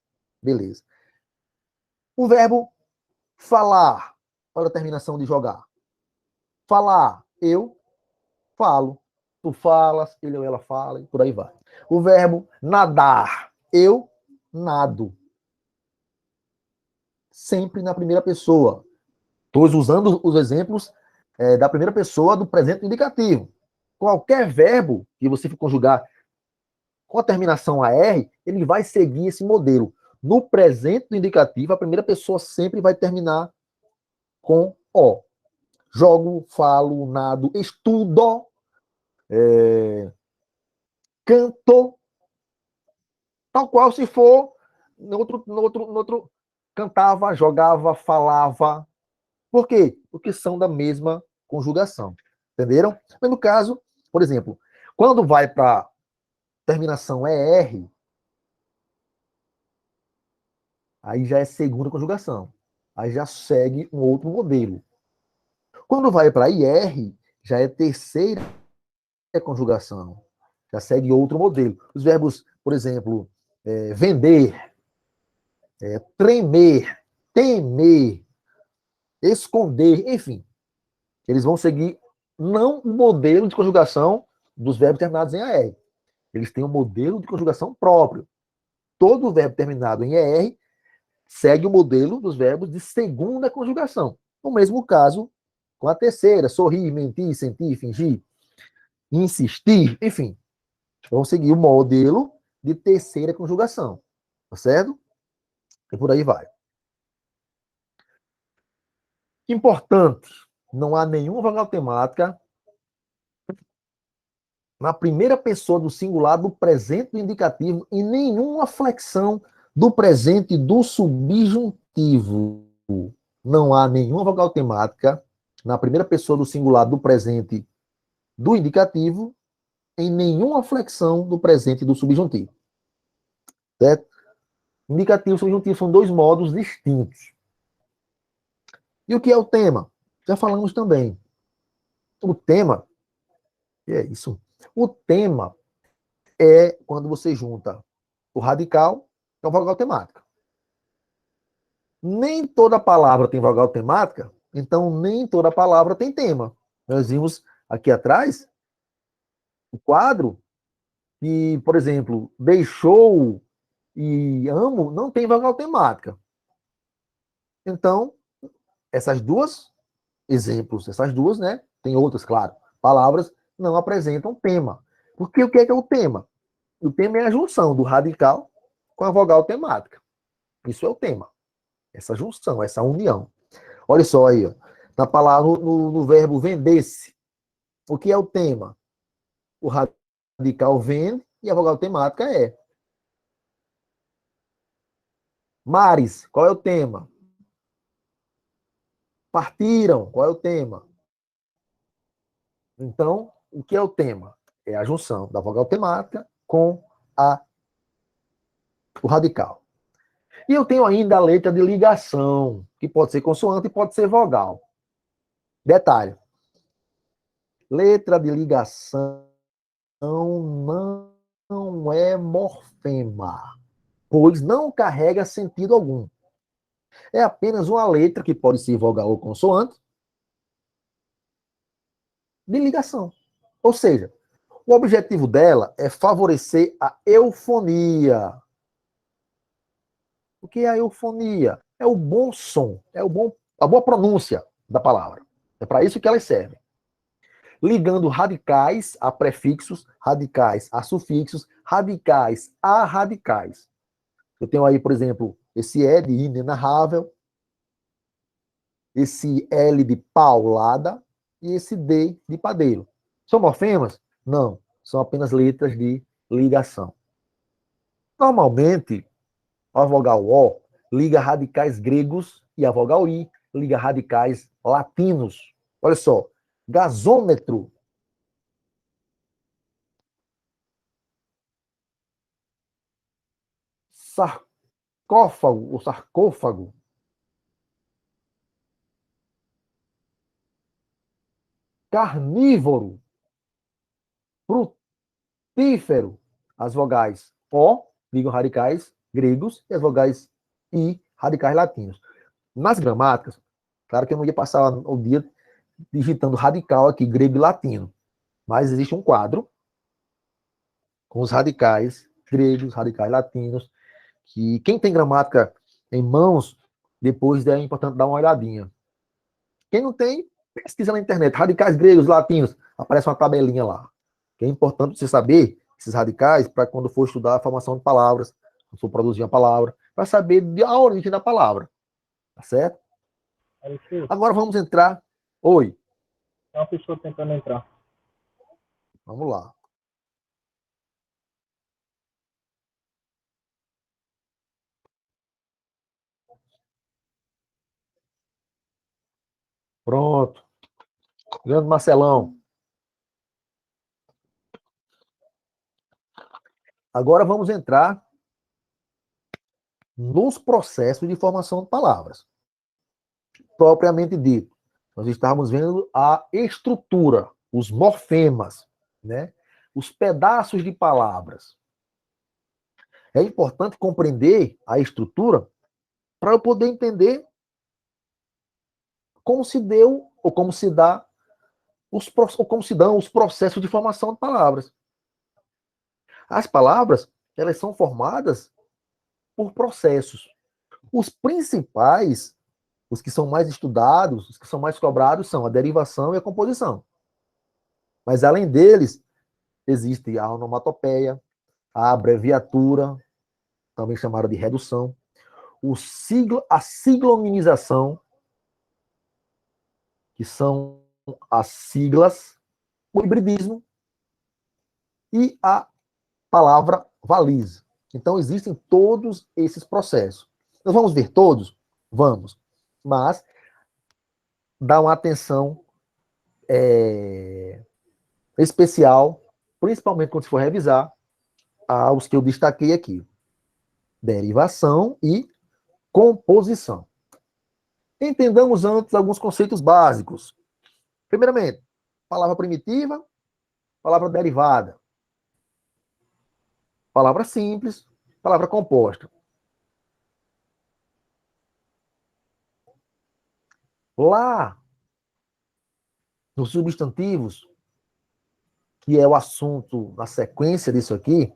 Beleza. O verbo falar. Olha a terminação de jogar. Falar. Eu falo. Tu falas, ele ou ela fala, e por aí vai. O verbo nadar. Eu nado. Sempre na primeira pessoa. Estou usando os exemplos da primeira pessoa do presente indicativo. Qualquer verbo que você for conjugar com a terminação AR, ele vai seguir esse modelo. No presente do indicativo, a primeira pessoa sempre vai terminar com O. Jogo, falo, nado, estudo, canto, tal qual se for no outro cantava, jogava, falava. Por quê? Porque são da mesma conjugação. Entenderam? Mas no caso, por exemplo, quando vai para terminação ER, aí já é segunda conjugação. Aí já segue um outro modelo. Quando vai para IR, já é terceira conjugação. Já segue outro modelo. Os verbos, por exemplo, vender, tremer, temer, esconder, enfim. Eles vão seguir não o modelo de conjugação dos verbos terminados em AR. Eles têm um modelo de conjugação próprio. Todo verbo terminado em ER segue o modelo dos verbos de segunda conjugação. No mesmo caso, com a terceira, sorrir, mentir, sentir, fingir, insistir, enfim. Vão seguir o modelo de terceira conjugação. Tá certo? E por aí vai. Importante, não há nenhuma vogal temática na primeira pessoa do singular do presente do indicativo e nenhuma flexão do presente do subjuntivo. Não há nenhuma vogal temática na primeira pessoa do singular do presente do indicativo em nenhuma flexão do presente do subjuntivo. Certo? Indicativo e subjuntivo são dois modos distintos. E o que é o tema? Já falamos também. O tema, que é isso? O tema é quando você junta o radical com a vogal temática. Nem toda palavra tem vogal temática, então nem toda palavra tem tema. Nós vimos aqui atrás o quadro que, por exemplo, deixou e amo não tem vogal temática. Então, essas duas exemplos, essas duas, né? Tem outras, claro. Palavras não apresentam tema. Porque o que é o tema? O tema é a junção do radical com a vogal temática. Isso é o tema. Essa junção, essa união. Olha só aí, ó. Na palavra, no verbo vender-se. O que é o tema? O radical vende e a vogal temática é. Mares, qual é o tema? Partiram, qual é o tema? Então, o que é o tema? É a junção da vogal temática com o radical. E eu tenho ainda a letra de ligação, que pode ser consoante e pode ser vogal. Detalhe. Letra de ligação não é morfema, pois não carrega sentido algum. É apenas uma letra que pode ser vogal ou consoante de ligação. Ou seja, o objetivo dela é favorecer a eufonia. O que é a eufonia? É o bom som, é a boa pronúncia da palavra. É para isso que elas servem. ligando radicais a prefixos, radicais a sufixos, radicais a radicais. Eu tenho aí, por exemplo, esse E de inenarrável, esse L de paulada e esse D de padeiro. São morfemas? Não, são apenas letras de ligação. Normalmente, a vogal O liga radicais gregos e a vogal I liga radicais latinos. Olha só, gasômetro. Sarcófago ou sarcófago. Carnívoro. Frutífero. As vogais O ligam radicais gregos e as vogais I radicais latinos. Nas gramáticas, claro que eu não ia passar o dia digitando radical aqui, grego e latino, mas existe um quadro com os radicais gregos, radicais latinos, que quem tem gramática em mãos, depois é importante dar uma olhadinha. Quem não tem, pesquisa na internet, radicais gregos, latinos, aparece uma tabelinha lá. Que é importante você saber esses radicais para quando for estudar a formação de palavras, quando for produzir uma palavra, para saber a origem da palavra. Tá certo? Agora vamos entrar. Oi. Tem uma pessoa tentando entrar. Vamos lá. Pronto. Grande Marcelão. Agora vamos entrar nos processos de formação de palavras. Propriamente dito. Nós estávamos vendo a estrutura, os morfemas, né? Os pedaços de palavras. É importante compreender a estrutura para eu poder entender como se deu ou como se dá ou como se dão os processos de formação de palavras. As palavras, elas são formadas por processos. Os principais, os que são mais estudados, os que são mais cobrados, são a derivação e a composição. Mas, além deles, existe a onomatopeia, a abreviatura, também chamada de redução, a siglonimização, que são as siglas, o hibridismo e a palavra valise. Então, existem todos esses processos. Nós vamos ver todos? Vamos. Mas, dá uma atenção especial, principalmente quando se for revisar, aos que eu destaquei aqui. Derivação e composição. Entendamos antes alguns conceitos básicos. Primeiramente, palavra primitiva, palavra derivada. Palavra simples, palavra composta. Lá, nos substantivos, que é o assunto na sequência disso aqui,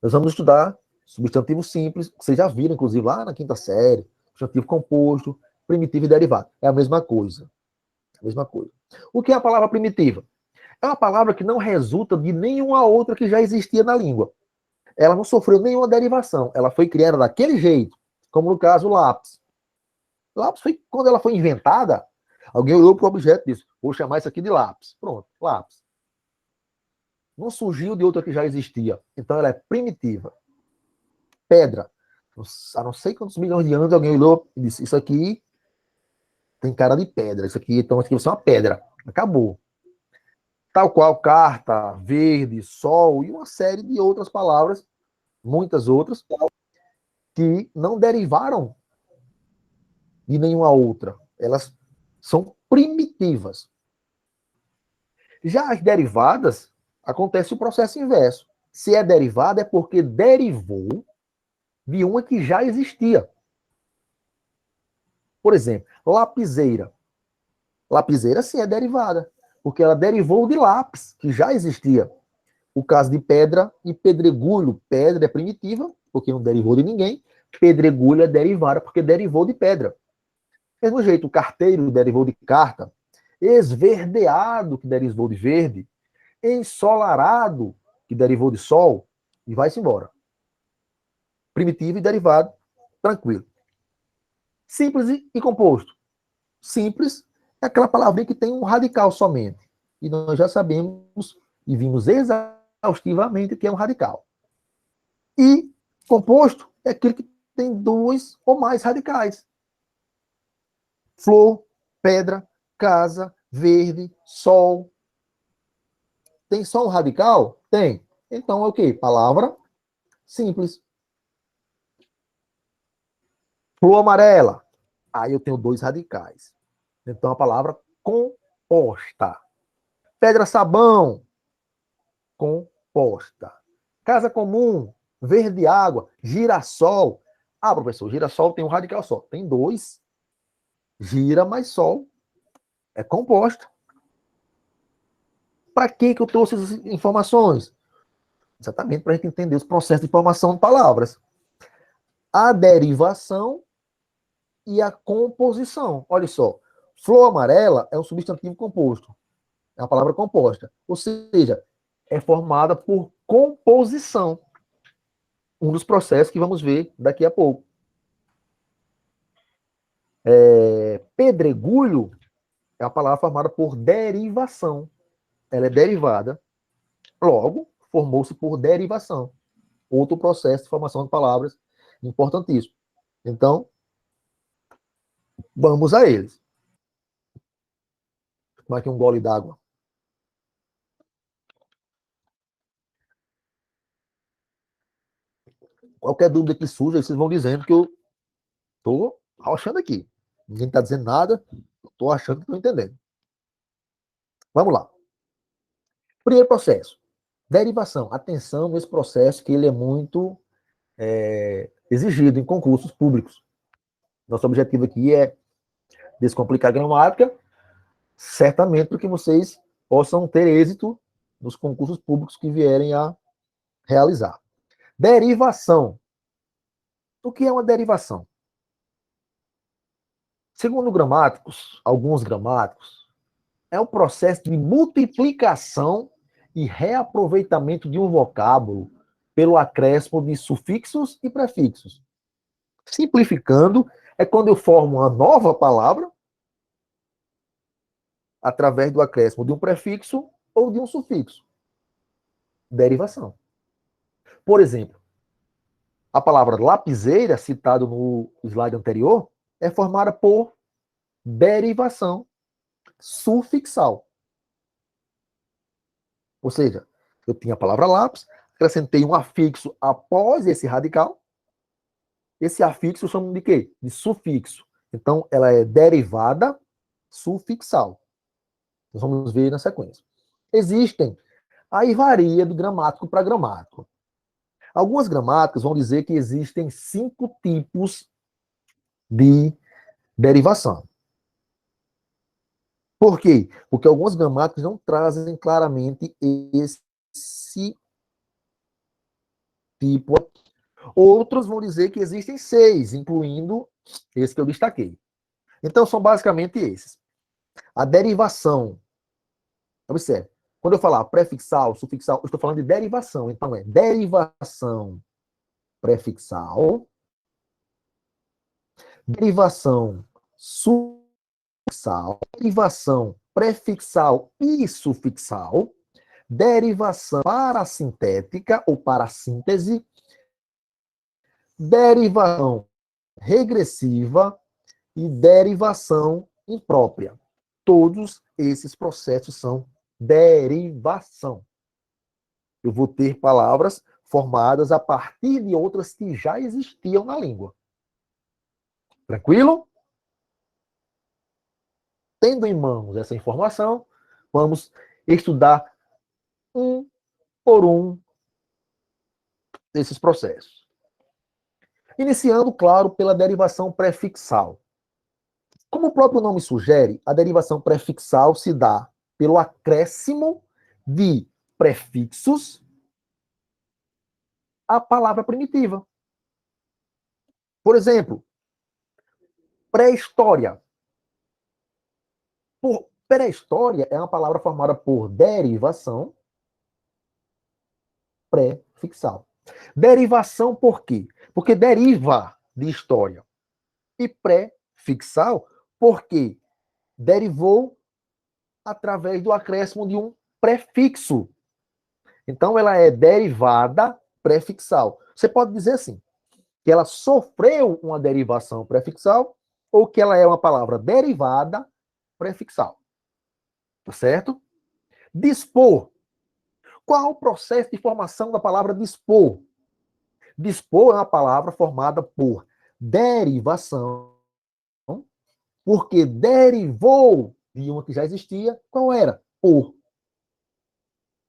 nós vamos estudar substantivo simples, que vocês já viram, inclusive, lá na quinta série, substantivo composto, primitivo e derivado. É a mesma coisa. A mesma coisa. O que é a palavra primitiva? É uma palavra que não resulta de nenhuma outra que já existia na língua. Ela não sofreu nenhuma derivação. Ela foi criada daquele jeito, como no caso o lápis. Lápis foi, quando ela foi inventada, alguém olhou para o objeto e disse, vou chamar isso aqui de lápis. Pronto, lápis. Não surgiu de outra que já existia. Então ela é primitiva. Pedra. Há não sei quantos milhões de anos alguém olhou e disse, isso aqui tem cara de pedra. Isso aqui, então, aqui vai ser uma pedra. Acabou. Tal qual carta, verde, sol e uma série de outras palavras, muitas outras, que não derivaram de nenhuma outra. Elas são primitivas. Já as derivadas, acontece o processo inverso. Se é derivada, é porque derivou de uma que já existia. Por exemplo, lapiseira. Lapiseira, sim, é derivada, porque ela derivou de lápis, que já existia. O caso de pedra e pedregulho. Pedra é primitiva, porque não derivou de ninguém. Pedregulho é derivada, porque derivou de pedra. Do mesmo jeito, o carteiro derivou de carta. esverdeado, que derivou de verde, ensolarado, que derivou de sol, e vai-se embora. Primitivo e derivado, tranquilo. Simples e composto. Simples é aquela palavrinha que tem um radical somente. E nós já sabemos e vimos exaustivamente que é um radical. E composto é aquele que tem dois ou mais radicais. Flor, pedra, casa, verde, sol. Tem só um radical? Tem. Então é o quê? Palavra simples. Flor amarela. Aí eu tenho dois radicais. Então a palavra composta. Pedra sabão. Composta. Casa comum. Verde água. Girassol. Ah, professor, girassol tem um radical só. Tem dois. Gira mais sol. É composta. Para que eu trouxe essas informações? Exatamente para a gente entender os processos de formação de palavras. A derivação e a composição. Olha só, flor amarela é um substantivo composto. É uma palavra composta. Ou seja, é formada por composição. Um dos processos que vamos ver daqui a pouco. Pedregulho é uma palavra formada por derivação. Ela é derivada, logo, formou-se por derivação. Outro processo de formação de palavras importantíssimo. Então, vamos a eles. Tomar aqui um gole d'água. Qualquer dúvida que surja, vocês vão dizendo que eu estou achando aqui. Ninguém está dizendo nada, eu estou achando que estou entendendo. Vamos lá. Primeiro processo. Derivação. Atenção nesse processo que ele é muito exigido em concursos públicos. Nosso objetivo aqui é descomplicar a gramática, certamente para que vocês possam ter êxito nos concursos públicos que vierem a realizar. Derivação. O que é uma derivação? Segundo gramáticos, alguns gramáticos, é o processo de multiplicação e reaproveitamento de um vocábulo pelo acréscimo de sufixos e prefixos. Simplificando, é quando eu formo uma nova palavra através do acréscimo de um prefixo ou de um sufixo. Derivação. Por exemplo, a palavra lapiseira, citada no slide anterior, é formada por derivação sufixal. Ou seja, eu tinha a palavra lápis, acrescentei um afixo após esse radical. Esse afixo eu chamo de quê? De sufixo. Então, ela é derivada sufixal. Nós vamos ver na sequência. Existem, aí varia de gramático para gramático. Algumas gramáticas vão dizer que existem 5 tipos de derivação. Por quê? Porque algumas gramáticas não trazem claramente esse tipo aqui. Outros vão dizer que existem 6, incluindo esse que eu destaquei. Então, são basicamente esses. A derivação. Observe. Quando eu falar prefixal, sufixal, eu estou falando de derivação. Então, é derivação prefixal, derivação sufixal, derivação prefixal e sufixal, derivação parasintética ou parassíntese, derivação regressiva e derivação imprópria. Todos esses processos são derivação. Eu vou ter palavras formadas a partir de outras que já existiam na língua. Tranquilo? Tendo em mãos essa informação, vamos estudar um por um desses processos. Iniciando, claro, pela derivação prefixal. Como o próprio nome sugere, a derivação prefixal se dá pelo acréscimo de prefixos à palavra primitiva. Por exemplo, pré-história. Pré-história é uma palavra formada por derivação prefixal. Derivação por quê? Porque deriva de história. E prefixal porque derivou através do acréscimo de um prefixo. Então, ela é derivada prefixal. Você pode dizer assim, que ela sofreu uma derivação prefixal ou que ela é uma palavra derivada prefixal. Tá certo? Dispor. Qual o processo de formação da palavra dispor? Dispor é uma palavra formada por derivação, porque derivou de uma que já existia. Qual era? Por.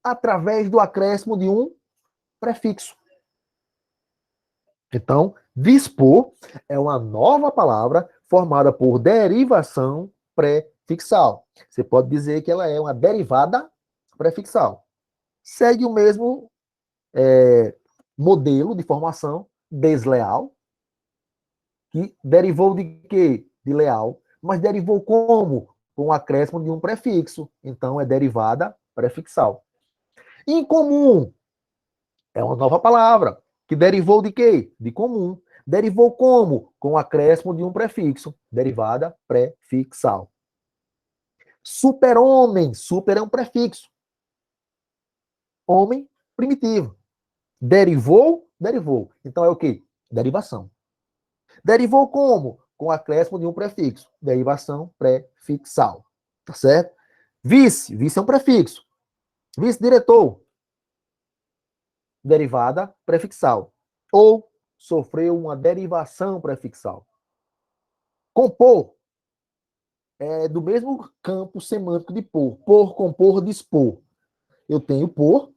Através do acréscimo de um prefixo. Então, dispor é uma nova palavra formada por derivação prefixal. Você pode dizer que ela é uma derivada prefixal. Segue o mesmo modelo de formação desleal, que derivou de quê? De leal. Mas derivou como? Com o acréscimo de um prefixo. Então, é derivada prefixal. Incomum é uma nova palavra, que derivou de quê? De comum. Derivou como? Com o acréscimo de um prefixo. Derivada prefixal. Super-homem. Super é um prefixo. Homem, primitivo. Derivou, derivou. Então é o quê? Derivação. Derivou como? Com o acréscimo de um prefixo. Derivação prefixal. Tá certo? Vice. Vice é um prefixo. Vice-diretor. Derivada prefixal. Ou sofreu uma derivação prefixal. Compor é do mesmo campo semântico de por. Por, compor, dispor. Eu tenho por,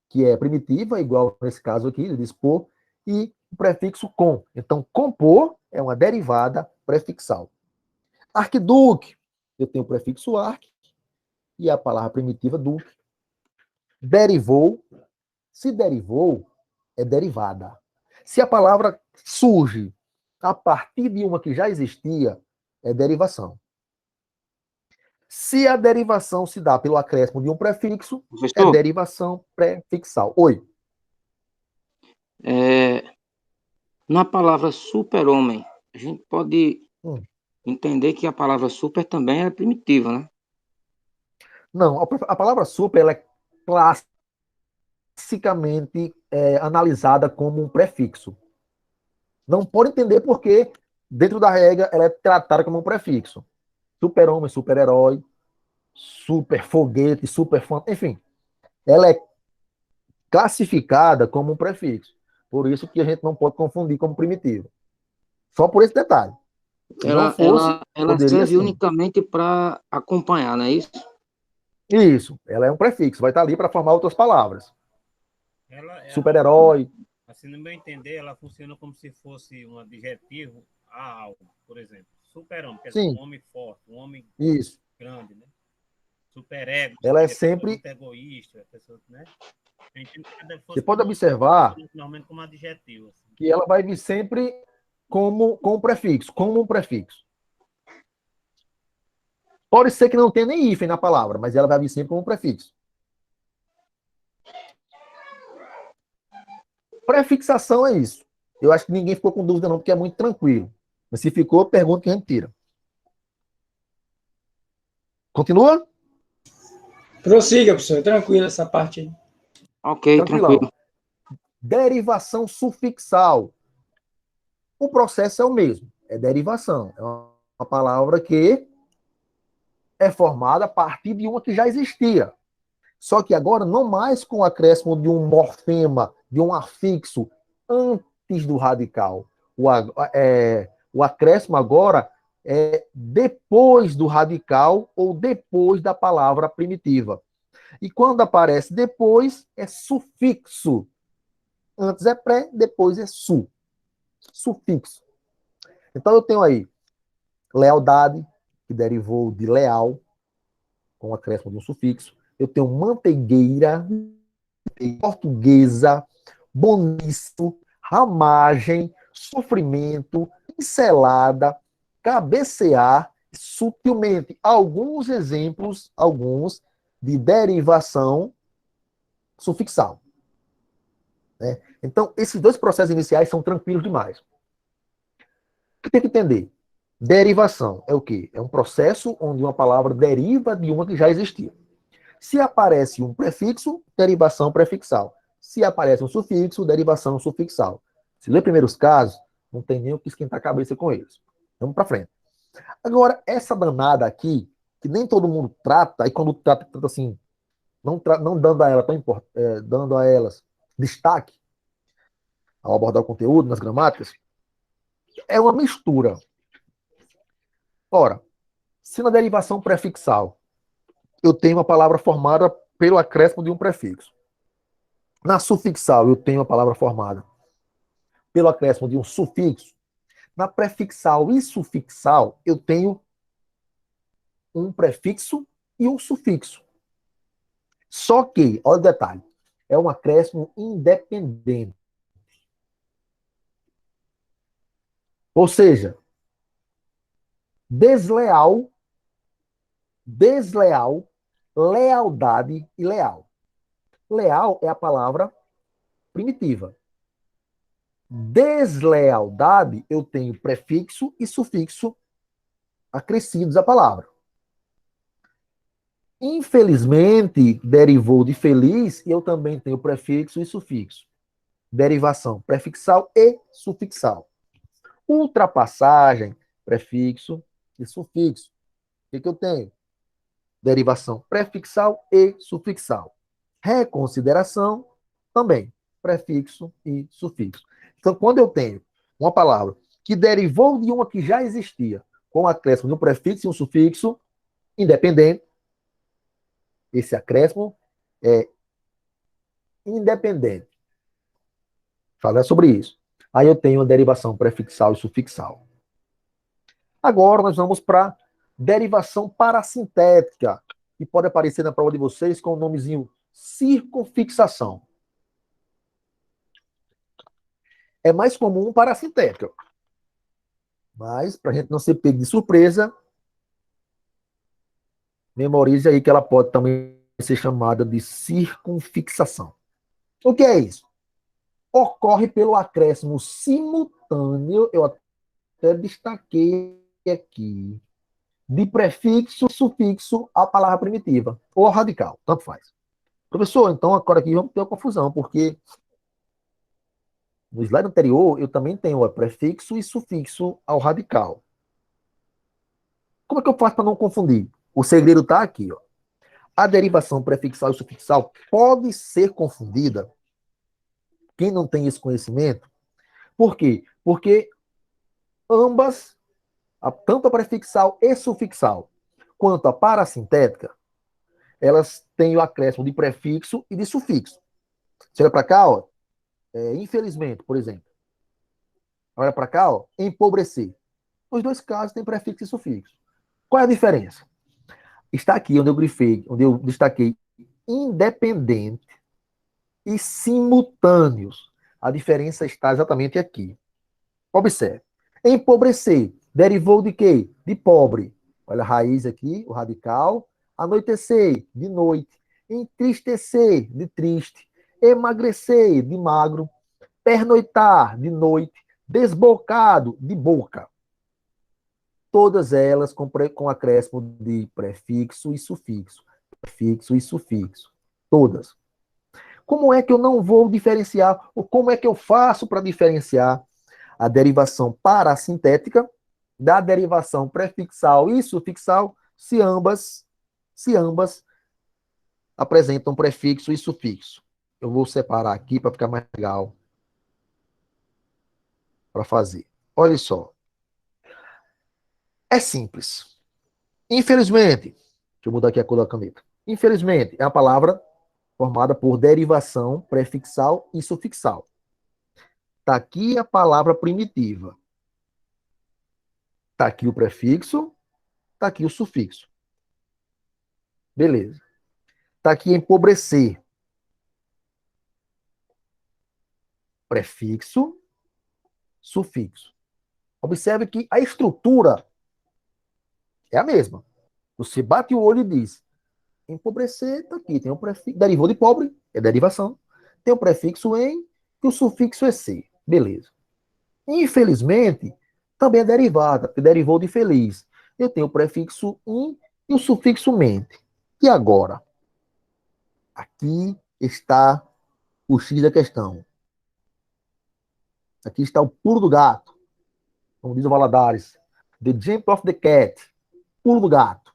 que é primitiva, igual nesse caso aqui, de dispor, e o prefixo com. Então, compor é uma derivada prefixal. Arquiduque, eu tenho o prefixo arque e a palavra primitiva duque. Derivou, se derivou, é derivada. Se a palavra surge a partir de uma que já existia, é derivação. Se a derivação se dá pelo acréscimo de um prefixo, é Professor, derivação prefixal. Oi. na palavra super-homem, a gente pode Hum. entender que a palavra super também é primitiva, né? Não, a palavra super ela é classicamente analisada como um prefixo. Não pode entender porque, dentro da regra, ela é tratada como um prefixo. Super-homem, super-herói, super foguete, super fã, enfim. Ela é classificada como um prefixo. Por isso que a gente não pode confundir como primitivo. Só por esse detalhe. Se não fosse, Ela poderia serve sim. unicamente para acompanhar, não é isso? Isso, ela é um prefixo, vai estar ali para formar outras palavras. Ela, Super-herói. assim, no meu entender, ela funciona como se fosse um adjetivo a algo. Por exemplo, super-homem, quer dizer, Sim, um homem forte, um homem isso. grande, né? Super-ego, Ela é pessoa sempre. muito egoísta, pessoa, né? A gente deve Você fosse pode observar normalmente como adjetivo. Assim. que ela vai vir sempre como com um prefixo, como um prefixo. Pode ser que não tenha nem hífen na palavra, mas ela vai vir sempre como um prefixo. Prefixação é isso. Eu acho que ninguém ficou com dúvida não, porque é muito tranquilo. Mas se ficou, pergunta que a gente tira. Continua? Prossiga, professor. Tranquilo essa parte aí. Ok, Tranquilão. tranquilo. Derivação sufixal. O processo é o mesmo. É derivação. É uma palavra que é formada a partir de uma que já existia. Só que agora não mais com o acréscimo de um morfema, de um afixo antes do radical. O acréscimo agora é depois do radical ou depois da palavra primitiva. E quando aparece depois, é sufixo. Antes é pré, depois é su. Sufixo. Então eu tenho aí lealdade, que derivou de leal, com o acréscimo de um sufixo. Eu tenho manteigueira, portuguesa, boniço, ramagem, sofrimento, pincelada, cabecear, sutilmente alguns exemplos, de derivação sufixal. Né? Então, esses dois processos iniciais são tranquilos demais. O que tem que entender? Derivação é o quê? É um processo onde uma palavra deriva de uma que já existia. Se aparece um prefixo, derivação prefixal. Se aparece um sufixo, derivação sufixal. Se ler primeiros casos, não tem nem o que esquentar a cabeça com eles. Vamos para frente. Agora, essa danada aqui, que nem todo mundo trata, e quando trata assim, não dando a ela dando a elas destaque ao abordar o conteúdo nas gramáticas, é uma mistura. Ora, se na derivação prefixal eu tenho uma palavra formada pelo acréscimo de um prefixo, na sufixal eu tenho a palavra formada pelo acréscimo de um sufixo, na prefixal e sufixal eu tenho um prefixo e um sufixo. Só que, olha o detalhe, é um acréscimo independente. Ou seja, desleal, lealdade e leal. Leal é a palavra primitiva. Deslealdade, eu tenho prefixo e sufixo acrescidos à palavra. Infelizmente, derivou de feliz e eu também tenho prefixo e sufixo. Derivação prefixal e sufixal. Ultrapassagem, prefixo e sufixo. O que eu tenho? Derivação prefixal e sufixal. Reconsideração, também, prefixo e sufixo. Então, quando eu tenho uma palavra que derivou de uma que já existia, com o acréscimo de um prefixo e um sufixo independente, esse acréscimo é independente. Falar sobre isso. Aí eu tenho a derivação prefixal e sufixal. Agora nós vamos para derivação parasintética, que pode aparecer na prova de vocês com o nomezinho circunfixação. É mais comum parasintética. Mas, para a gente não ser pego de surpresa, memorize aí que ela pode também ser chamada de circunfixação. O que é isso? Ocorre pelo acréscimo simultâneo, eu até destaquei aqui, de prefixo, sufixo à palavra primitiva, ou radical, tanto faz. Professor, então agora aqui vamos ter uma confusão, porque no slide anterior eu também tenho o prefixo e sufixo ao radical. Como é que eu faço para não confundir? O segredo está aqui, ó. A derivação prefixal e sufixal pode ser confundida. Quem não tem esse conhecimento, por quê? Porque ambas, tanto a prefixal e sufixal, quanto a parasintética, elas têm o acréscimo de prefixo e de sufixo. Você olha para cá, ó, infelizmente, por exemplo. Olha para cá, ó, empobrecer. Nos dois casos tem prefixo e sufixo. Qual é a diferença? Está aqui onde eu grifei, onde eu destaquei independente e simultâneos. A diferença está exatamente aqui. Observe. Empobrecer derivou de quê? De pobre. Olha a raiz aqui, o radical. Anoitecer, de noite. Entristecer, de triste. Emagrecer, de magro. Pernoitar, de noite. Desbocado, de boca. Todas elas com acréscimo de prefixo e sufixo. Prefixo e sufixo. Todas. Como é que eu não vou diferenciar? Ou como é que eu faço para diferenciar a derivação parasintética da derivação prefixal e sufixal se ambas apresentam prefixo e sufixo? Eu vou separar aqui para ficar mais legal para fazer. Olha só. É simples. Infelizmente, deixa eu mudar aqui a cor da caneta. Infelizmente, é a palavra formada por derivação prefixal e sufixal. Está aqui a palavra primitiva. Está aqui o prefixo, está aqui o sufixo. Beleza. Está aqui empobrecer. Prefixo, sufixo. Observe que a estrutura É a mesma. Você bate o olho e diz, empobrecer está aqui, tem o prefixo, derivou de pobre, é derivação, tem o prefixo em e o sufixo ec. Beleza. Infelizmente, também é derivada, porque derivou de feliz. Eu tenho o prefixo in e o sufixo mente. E agora? Aqui está o X da questão. Aqui está o pulo do gato, como diz o Valadares. The jump of the cat. Pulo do gato.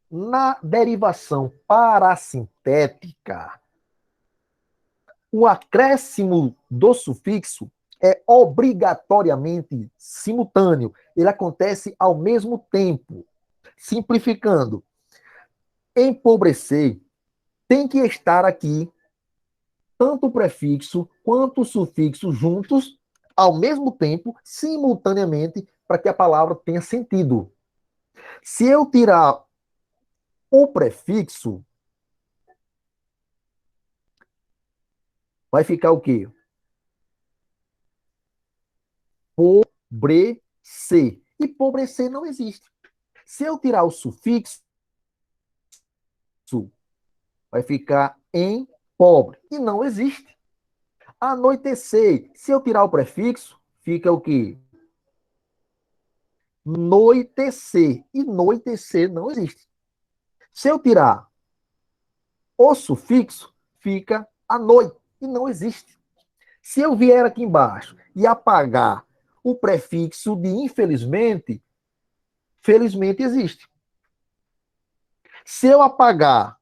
Na derivação parasintética, o acréscimo do sufixo é obrigatoriamente simultâneo. Ele acontece ao mesmo tempo. Simplificando, empobrecer tem que estar aqui tanto o prefixo quanto o sufixo juntos, ao mesmo tempo, simultaneamente, para que a palavra tenha sentido. Se eu tirar o prefixo, vai ficar o quê? Pobrecer. E pobrecer não existe. Se eu tirar o sufixo, vai ficar em pobre. E não existe. Anoitecer. Se eu tirar o prefixo, fica o quê? Noitecer. E noitecer não existe. Se eu tirar o sufixo, fica a noite. E não existe. Se eu vier aqui embaixo e apagar o prefixo de infelizmente, felizmente existe. Se eu apagar,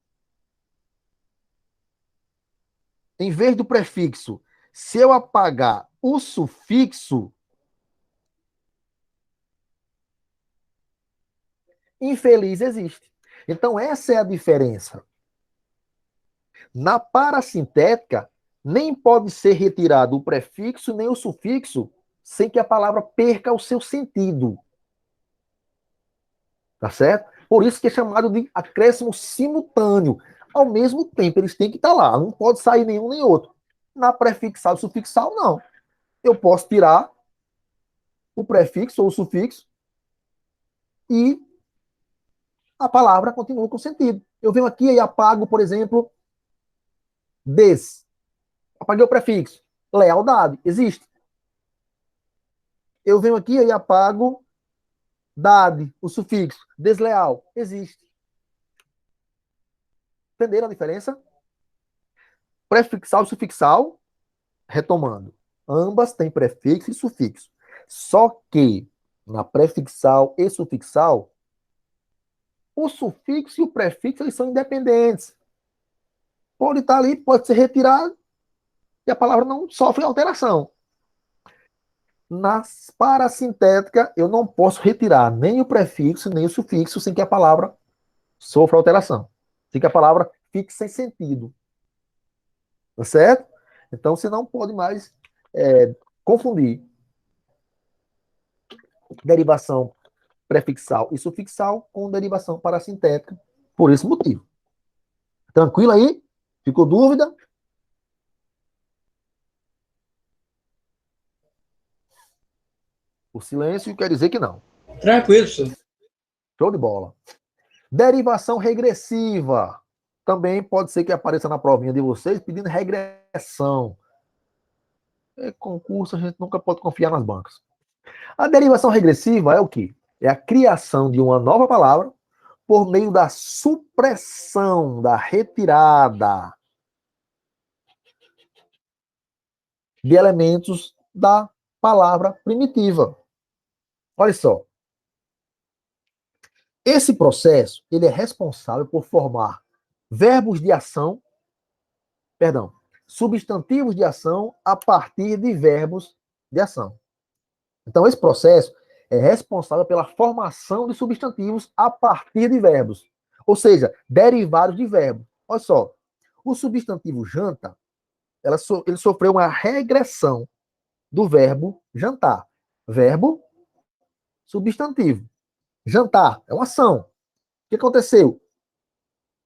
em vez do prefixo, se eu apagar o sufixo, infeliz existe. Então, essa é a diferença. Na parasintética, nem pode ser retirado o prefixo nem o sufixo sem que a palavra perca o seu sentido. Tá certo? Por isso que é chamado de acréscimo simultâneo. Ao mesmo tempo, eles têm que estar lá. Não pode sair nenhum nem outro. Na prefixal e sufixal, não. Eu posso tirar o prefixo ou o sufixo e a palavra continua com sentido. Eu venho aqui e apago, por exemplo, des. Apaguei o prefixo. Lealdade. Existe. Eu venho aqui e apago dade, o sufixo. Desleal. Existe. Entenderam a diferença? Prefixal e sufixal, retomando. Ambas têm prefixo e sufixo. Só que na prefixal e sufixal, o sufixo e o prefixo eles são independentes. Pode estar ali, pode ser retirado e a palavra não sofre alteração. Na parasintética, eu não posso retirar nem o prefixo nem o sufixo sem que a palavra sofra alteração. Sem que a palavra fique sem sentido. Tá certo? Então, você não pode mais confundir derivação prefixal e sufixal com derivação parasintética por esse motivo. Tranquilo aí? Ficou dúvida? O silêncio quer dizer que não. Tranquilo, professor. Show de bola. Derivação regressiva. Também pode ser que apareça na provinha de vocês pedindo regressão. É concurso, a gente nunca pode confiar nas bancas. A derivação regressiva é o quê? É a criação de uma nova palavra por meio da supressão, da retirada de elementos da palavra primitiva. Olha só. Esse processo, ele é responsável por formar verbos de ação, substantivos de ação a partir de verbos de ação. Então, esse processo é responsável pela formação de substantivos a partir de verbos, ou seja, derivados de verbos. Olha só, o substantivo janta, ele sofreu uma regressão do verbo jantar. Verbo, substantivo. Jantar é uma ação. O que aconteceu?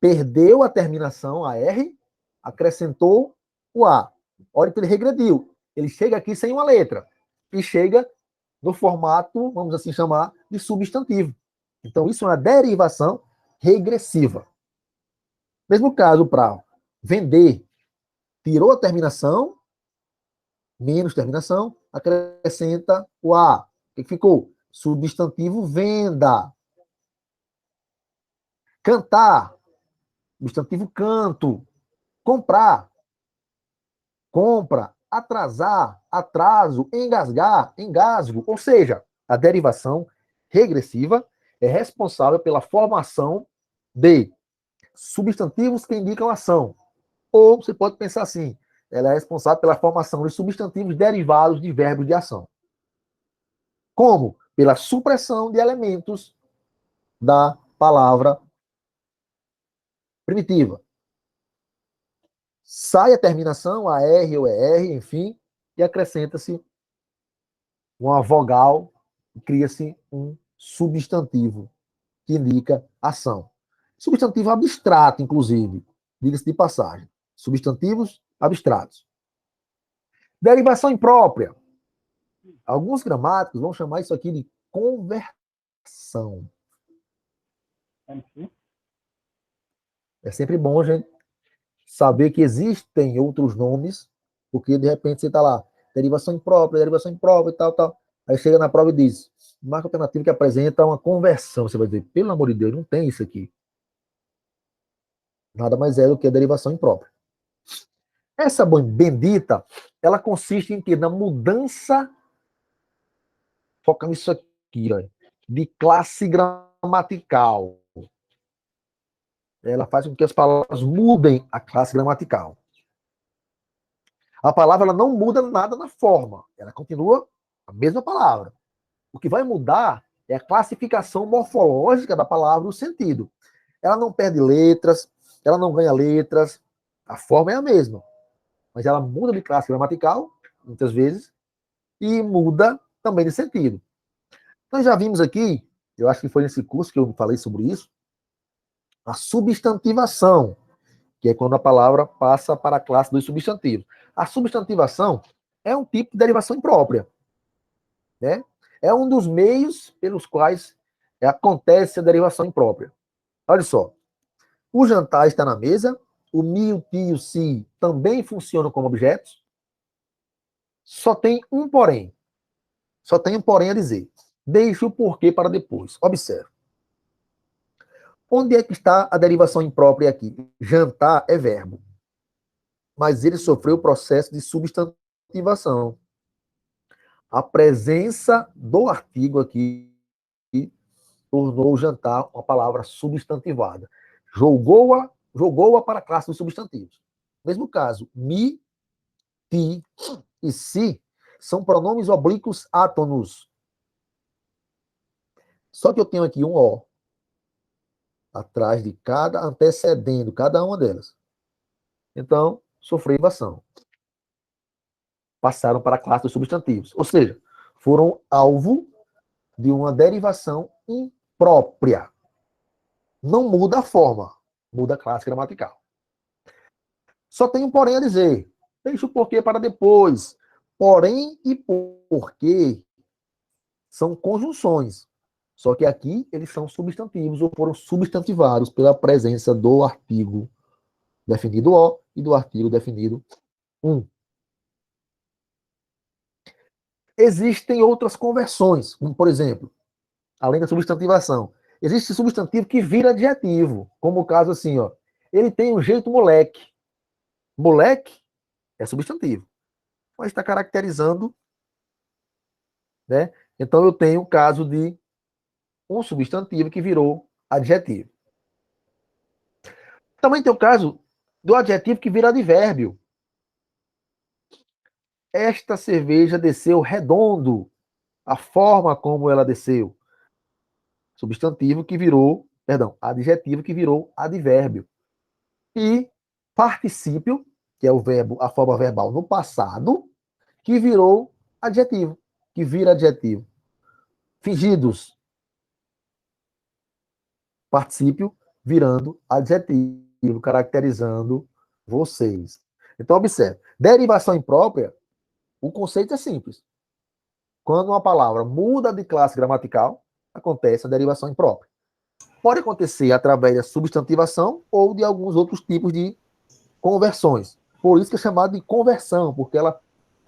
Perdeu a terminação, a R, acrescentou o A. Olha que ele regrediu. Ele chega aqui sem uma letra e chega no formato, vamos assim chamar, de substantivo. Então, isso é uma derivação regressiva. Mesmo caso para vender, tirou a terminação, menos terminação, acrescenta o A. O que ficou? Substantivo venda. Cantar, substantivo canto. Comprar, compra. Atrasar, atraso. Engasgar, engasgo. Ou seja, a derivação regressiva é responsável pela formação de substantivos que indicam ação. Ou você pode pensar assim, ela é responsável pela formação de substantivos derivados de verbos de ação. Como? Pela supressão de elementos da palavra primitiva. Sai a terminação, a R ou ER, enfim, e acrescenta-se uma vogal, e cria-se um substantivo que indica ação. Substantivo abstrato, inclusive, diga-se de passagem. Substantivos abstratos. Derivação imprópria. Alguns gramáticos vão chamar isso aqui de conversão. É sempre bom, gente, saber que existem outros nomes, porque de repente você está lá, derivação imprópria e tal, tal. Aí chega na prova e diz, marca alternativa que apresenta uma conversão. Você vai dizer, pelo amor de Deus, não tem isso aqui. Nada mais é do que a derivação imprópria. Essa bendita, ela consiste em que? Na mudança, foca nisso aqui, ó, de classe gramatical. Ela faz com que as palavras mudem a classe gramatical. A palavra ela não muda nada na forma, ela continua a mesma palavra. O que vai mudar é a classificação morfológica da palavra, o sentido. Ela não perde letras, ela não ganha letras, a forma é a mesma. Mas ela muda de classe gramatical, muitas vezes, e muda também de sentido. Nós já vimos aqui, eu acho que foi nesse curso que eu falei sobre isso, a substantivação, que é quando a palavra passa para a classe dos substantivos. A substantivação é um tipo de derivação imprópria, né? É um dos meios pelos quais acontece a derivação imprópria. Olha só, o jantar está na mesa, o mi, o ti e o si também funcionam como objetos, só tem um porém. Só tem um porém a dizer. Deixe o porquê para depois. Observe. Onde é que está a derivação imprópria aqui? Jantar é verbo. Mas ele sofreu o processo de substantivação. A presença do artigo aqui tornou o jantar uma palavra substantivada. Jogou-a para a classe dos substantivos. Mesmo caso, mi, ti e si são pronomes oblíquos átonos. Só que eu tenho aqui um O atrás de cada, antecedendo cada uma delas. Então, sofreu invasão. Passaram para a classe dos substantivos. Ou seja, foram alvo de uma derivação imprópria. Não muda a forma, muda a classe gramatical. Só tem um porém a dizer. Deixa o porquê para depois. Porém e porquê são conjunções. Só que aqui eles são substantivos ou foram substantivados pela presença do artigo definido O e do artigo definido um. Existem outras conversões, como por exemplo, além da substantivação, existe substantivo que vira adjetivo, como o caso assim, ó, ele tem um jeito moleque. Moleque é substantivo, mas está caracterizando, né? Então eu tenho o caso de um substantivo que virou adjetivo. Também tem o caso do adjetivo que vira advérbio. Esta cerveja desceu redondo. A forma como ela desceu. Substantivo que virou, perdão, adjetivo que virou advérbio. E particípio, que é o verbo, a forma verbal no passado, que virou adjetivo, que vira adjetivo. Fingidos. Particípio virando adjetivo, caracterizando vocês. Então, observe. Derivação imprópria, o conceito é simples. Quando uma palavra muda de classe gramatical, acontece a derivação imprópria. Pode acontecer através da substantivação ou de alguns outros tipos de conversões. Por isso que é chamado de conversão, porque ela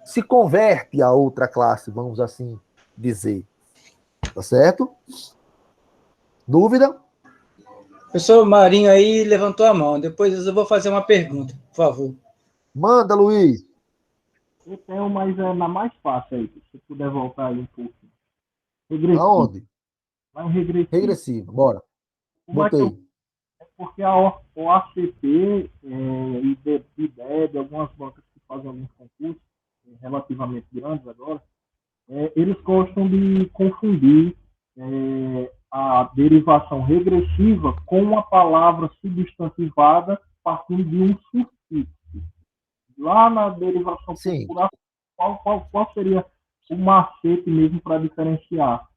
se converte a outra classe, vamos assim dizer. Tá certo? Dúvida? O professor Marinho aí levantou a mão. Depois eu vou fazer uma pergunta, por favor. Manda, Luiz. Eu tenho, mas é na mais fácil aí, se você puder voltar aí um pouco. Regressivo. Aonde? Vai um regressivo. Regressivo. Bora. Como é que eu, Botei. porque o ACP e IDEB, algumas bancas que fazem alguns concursos relativamente grandes agora, eles gostam de confundir a derivação regressiva com uma palavra substantivada partindo de um sufixo. Lá na derivação Sim. popular, qual seria o macete mesmo para diferenciar?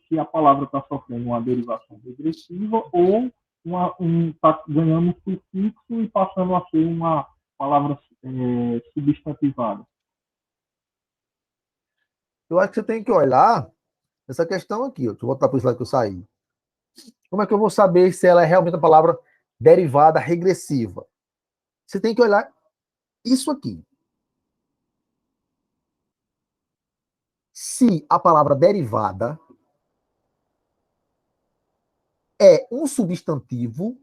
Se a palavra está sofrendo uma derivação regressiva ou está ganhando um sufixo e passando a ser uma palavra substantivada. Eu acho que você tem que olhar essa questão aqui. Deixa eu voltar para o slide que eu saí. Como é que eu vou saber se ela é realmente a palavra derivada regressiva? Você tem que olhar isso aqui. Se a palavra derivada é um substantivo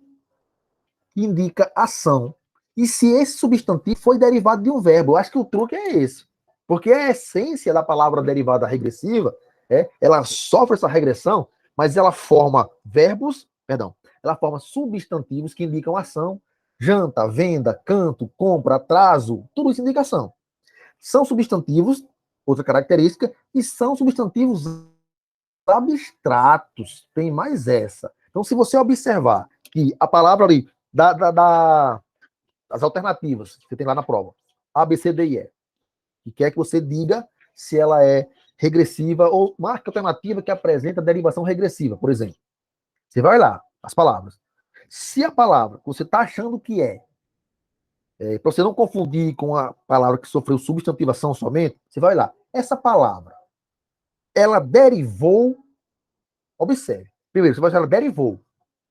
que indica ação, e se esse substantivo foi derivado de um verbo, eu acho que o truque é esse. Porque a essência da palavra derivada regressiva, ela sofre essa regressão, mas ela forma ela forma substantivos que indicam ação, janta, venda, canto, compra, atraso, tudo isso é indicação. São substantivos, outra característica, e são substantivos abstratos, tem mais essa. Então, se você observar que a palavra ali, das alternativas que você tem lá na prova, A, B, C, D e E, que quer que você diga se ela é regressiva ou marque alternativa que apresenta derivação regressiva, por exemplo. Você vai lá, as palavras. Se a palavra que você está achando que para você não confundir com a palavra que sofreu substantivação somente, você vai lá. Essa palavra, ela derivou, observe. Primeiro, você vai achar ela derivou.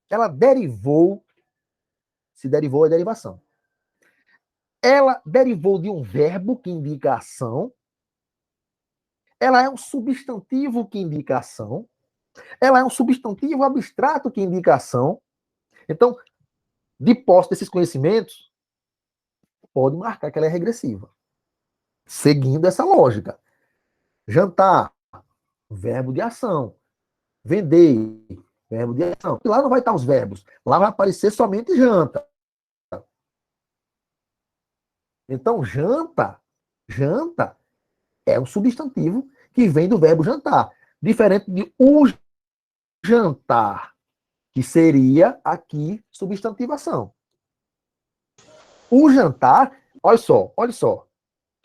Ela derivou, se derivou é derivação. Ela derivou de um verbo que indica ação. Ela é um substantivo que indica ação. Ela é um substantivo abstrato que indica ação. Então, de posse desses conhecimentos, pode marcar que ela é regressiva. Seguindo essa lógica. Jantar, verbo de ação. Vender, verbo de ação. E lá não vai estar os verbos. Lá vai aparecer somente janta. Então, janta é um substantivo que vem do verbo jantar. Diferente de o jantar, que seria aqui substantivação. O jantar, olha só. Deixa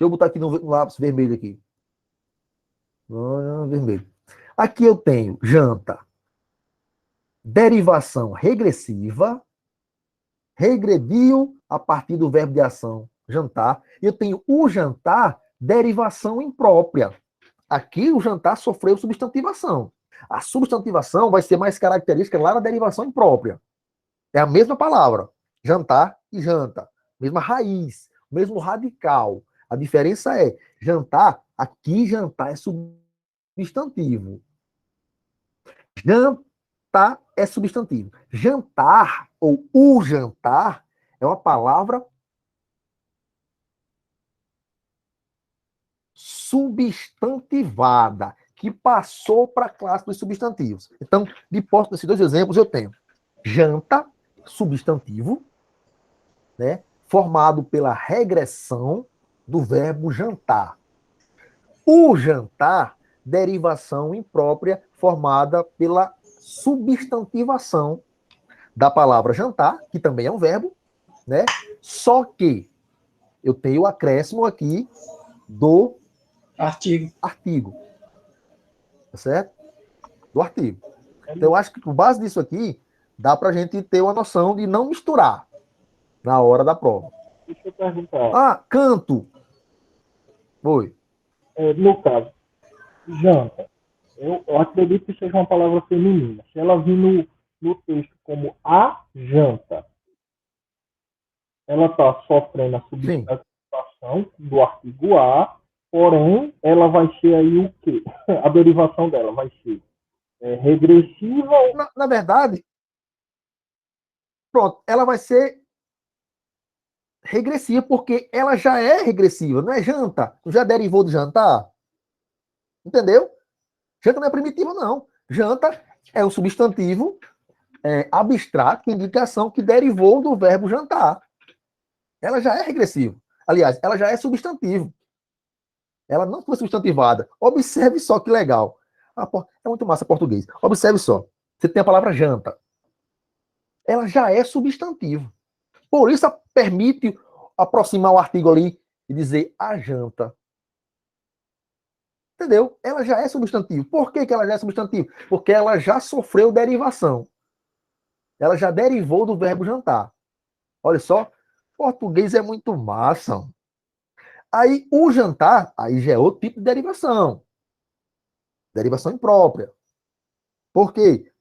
eu botar aqui no lápis vermelho aqui. Vermelho. Aqui eu tenho janta, derivação regressiva, regrediu a partir do verbo de ação jantar. Eu tenho o jantar, derivação imprópria. Aqui o jantar sofreu substantivação. A substantivação vai ser mais característica lá na derivação imprópria. É a mesma palavra, jantar e janta. Mesma raiz, mesmo radical. A diferença é, jantar, aqui jantar é substantivo. Jantar é substantivo. Jantar, ou o jantar, é uma palavra substantivada, que passou para a classe dos substantivos. Então, de posse desses dois exemplos, eu tenho janta, substantivo, né, formado pela regressão do verbo jantar. O jantar, derivação imprópria, formada pela substantivação da palavra jantar, que também é um verbo, né? Só que eu tenho o acréscimo aqui do artigo. Tá certo? Do artigo. Então, eu acho que com base nisso aqui, dá pra gente ter uma noção de não misturar na hora da prova. Deixa eu perguntar. Ah, canto. Oi. No caso, janta. Eu acredito que seja uma palavra feminina. Se ela vir no texto como a janta, ela está sofrendo a Sim. substantivação do artigo a, porém, ela vai ser aí o quê? A derivação dela vai ser regressiva. Na verdade, pronto, ela vai ser regressiva, porque ela já é regressiva, não é janta. Tu já derivou do jantar? Entendeu? Janta não é primitivo, não. Janta é um substantivo abstrato, que indicação que derivou do verbo jantar. Ela já é regressiva. Aliás, ela já é substantivo. Ela não foi substantivada. Observe só que legal. É muito massa português. Observe só. Você tem a palavra janta. Ela já é substantivo. Por isso, permite aproximar o artigo ali e dizer a janta. Entendeu? Ela já é substantivo. Por que ela já é substantivo? Porque ela já sofreu derivação. Ela já derivou do verbo jantar. Olha só, português é muito massa. Aí o jantar, aí já é outro tipo de derivação. Derivação imprópria. Por quê?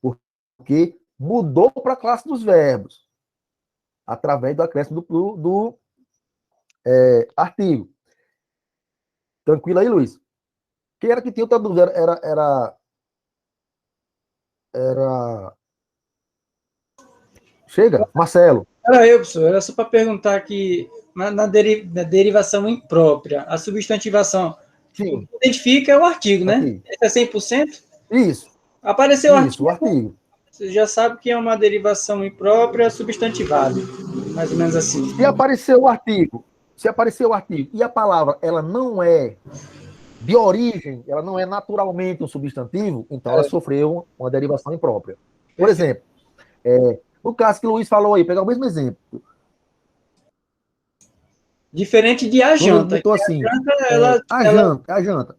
Porque mudou para a classe dos verbos. Através do acréscimo do artigo. Tranquilo aí, Luiz? Quem era que tinha outra dúvida? Era... Chega, Marcelo. Era eu, professor. Era só para perguntar aqui, na derivação imprópria, a substantivação, o Sim, que identifica é o artigo, né? aqui. Esse é 100%? Isso, Apareceu o o artigo, artigo. você já sabe que é uma derivação imprópria substantivada. Mais ou menos assim. Se aparecer o artigo e a palavra ela não é de origem, ela não é naturalmente um substantivo, então ela sofreu uma derivação imprópria. Por exemplo, no caso que o Luiz falou aí, pegar o mesmo exemplo. Diferente de a Quando ele janta. botou assim, A janta, a janta.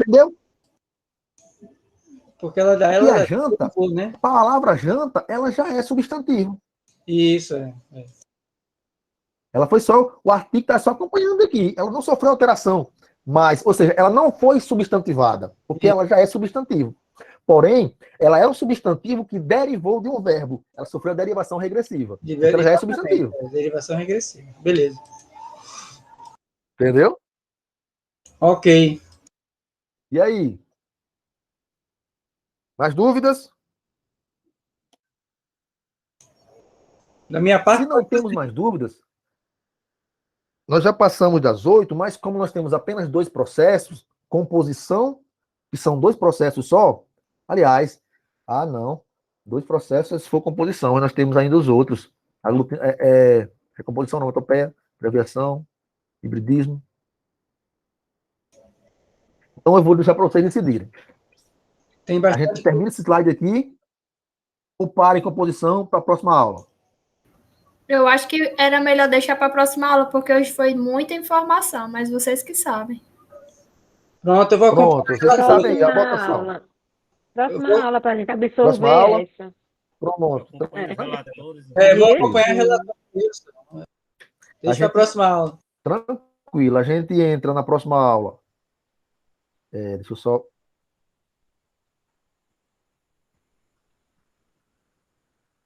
Entendeu? porque ela dá, E a ela janta, né? a palavra janta, ela já é substantivo. Isso, Ela foi só, o artigo está só acompanhando aqui. Ela não sofreu alteração. Mas, ou seja, ela não foi substantivada, porque ela já é substantivo. Porém, ela é um substantivo que derivou de um verbo. Ela sofreu a derivação regressiva. Então ela já é substantivo. Derivação regressiva. Beleza. Entendeu? Ok. E aí? Mais dúvidas? Da minha parte, Se não temos mais dúvidas, nós já passamos das 8, mas como nós temos apenas 2 processos, composição, que são 2 processos só, aliás, não, 2 processos se for composição, mas nós temos ainda os outros. Recomposição, onomatopeia, abreviação, hibridismo. Então eu vou deixar para vocês decidirem. tem A bastante. gente termina esse slide aqui, compare composição para a próxima aula. Eu acho que era melhor deixar para a próxima aula, porque hoje foi muita informação, mas vocês que sabem. Pronto, eu vou acompanhar. Pronto, vocês que sabem aí, a votação. Próxima aula para a gente absorver Próxima aula. essa. Pronto. Acompanhe os relatores. Vou acompanhar a relação. Deixa para a próxima aula. Tranquilo, a gente entra na próxima aula. Deixa eu só.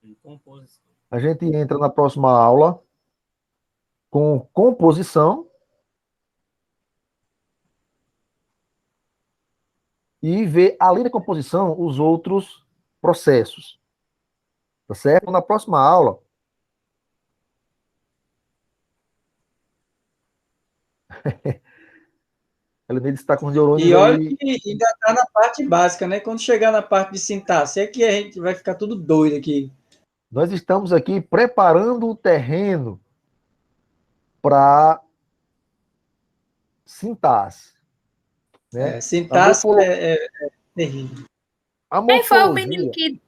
Em composição. A gente entra na próxima aula com composição e vê, além da composição, os outros processos. Tá certo? Na próxima aula. Ele está com os neurônios E olha aí. que ainda está na parte básica, né? Quando chegar na parte de sintaxe, é que a gente vai ficar tudo doido aqui. Nós estamos aqui preparando o terreno para sintaxe. Né? Sintaxe é terrível. A Quem foi o morfologia. menino que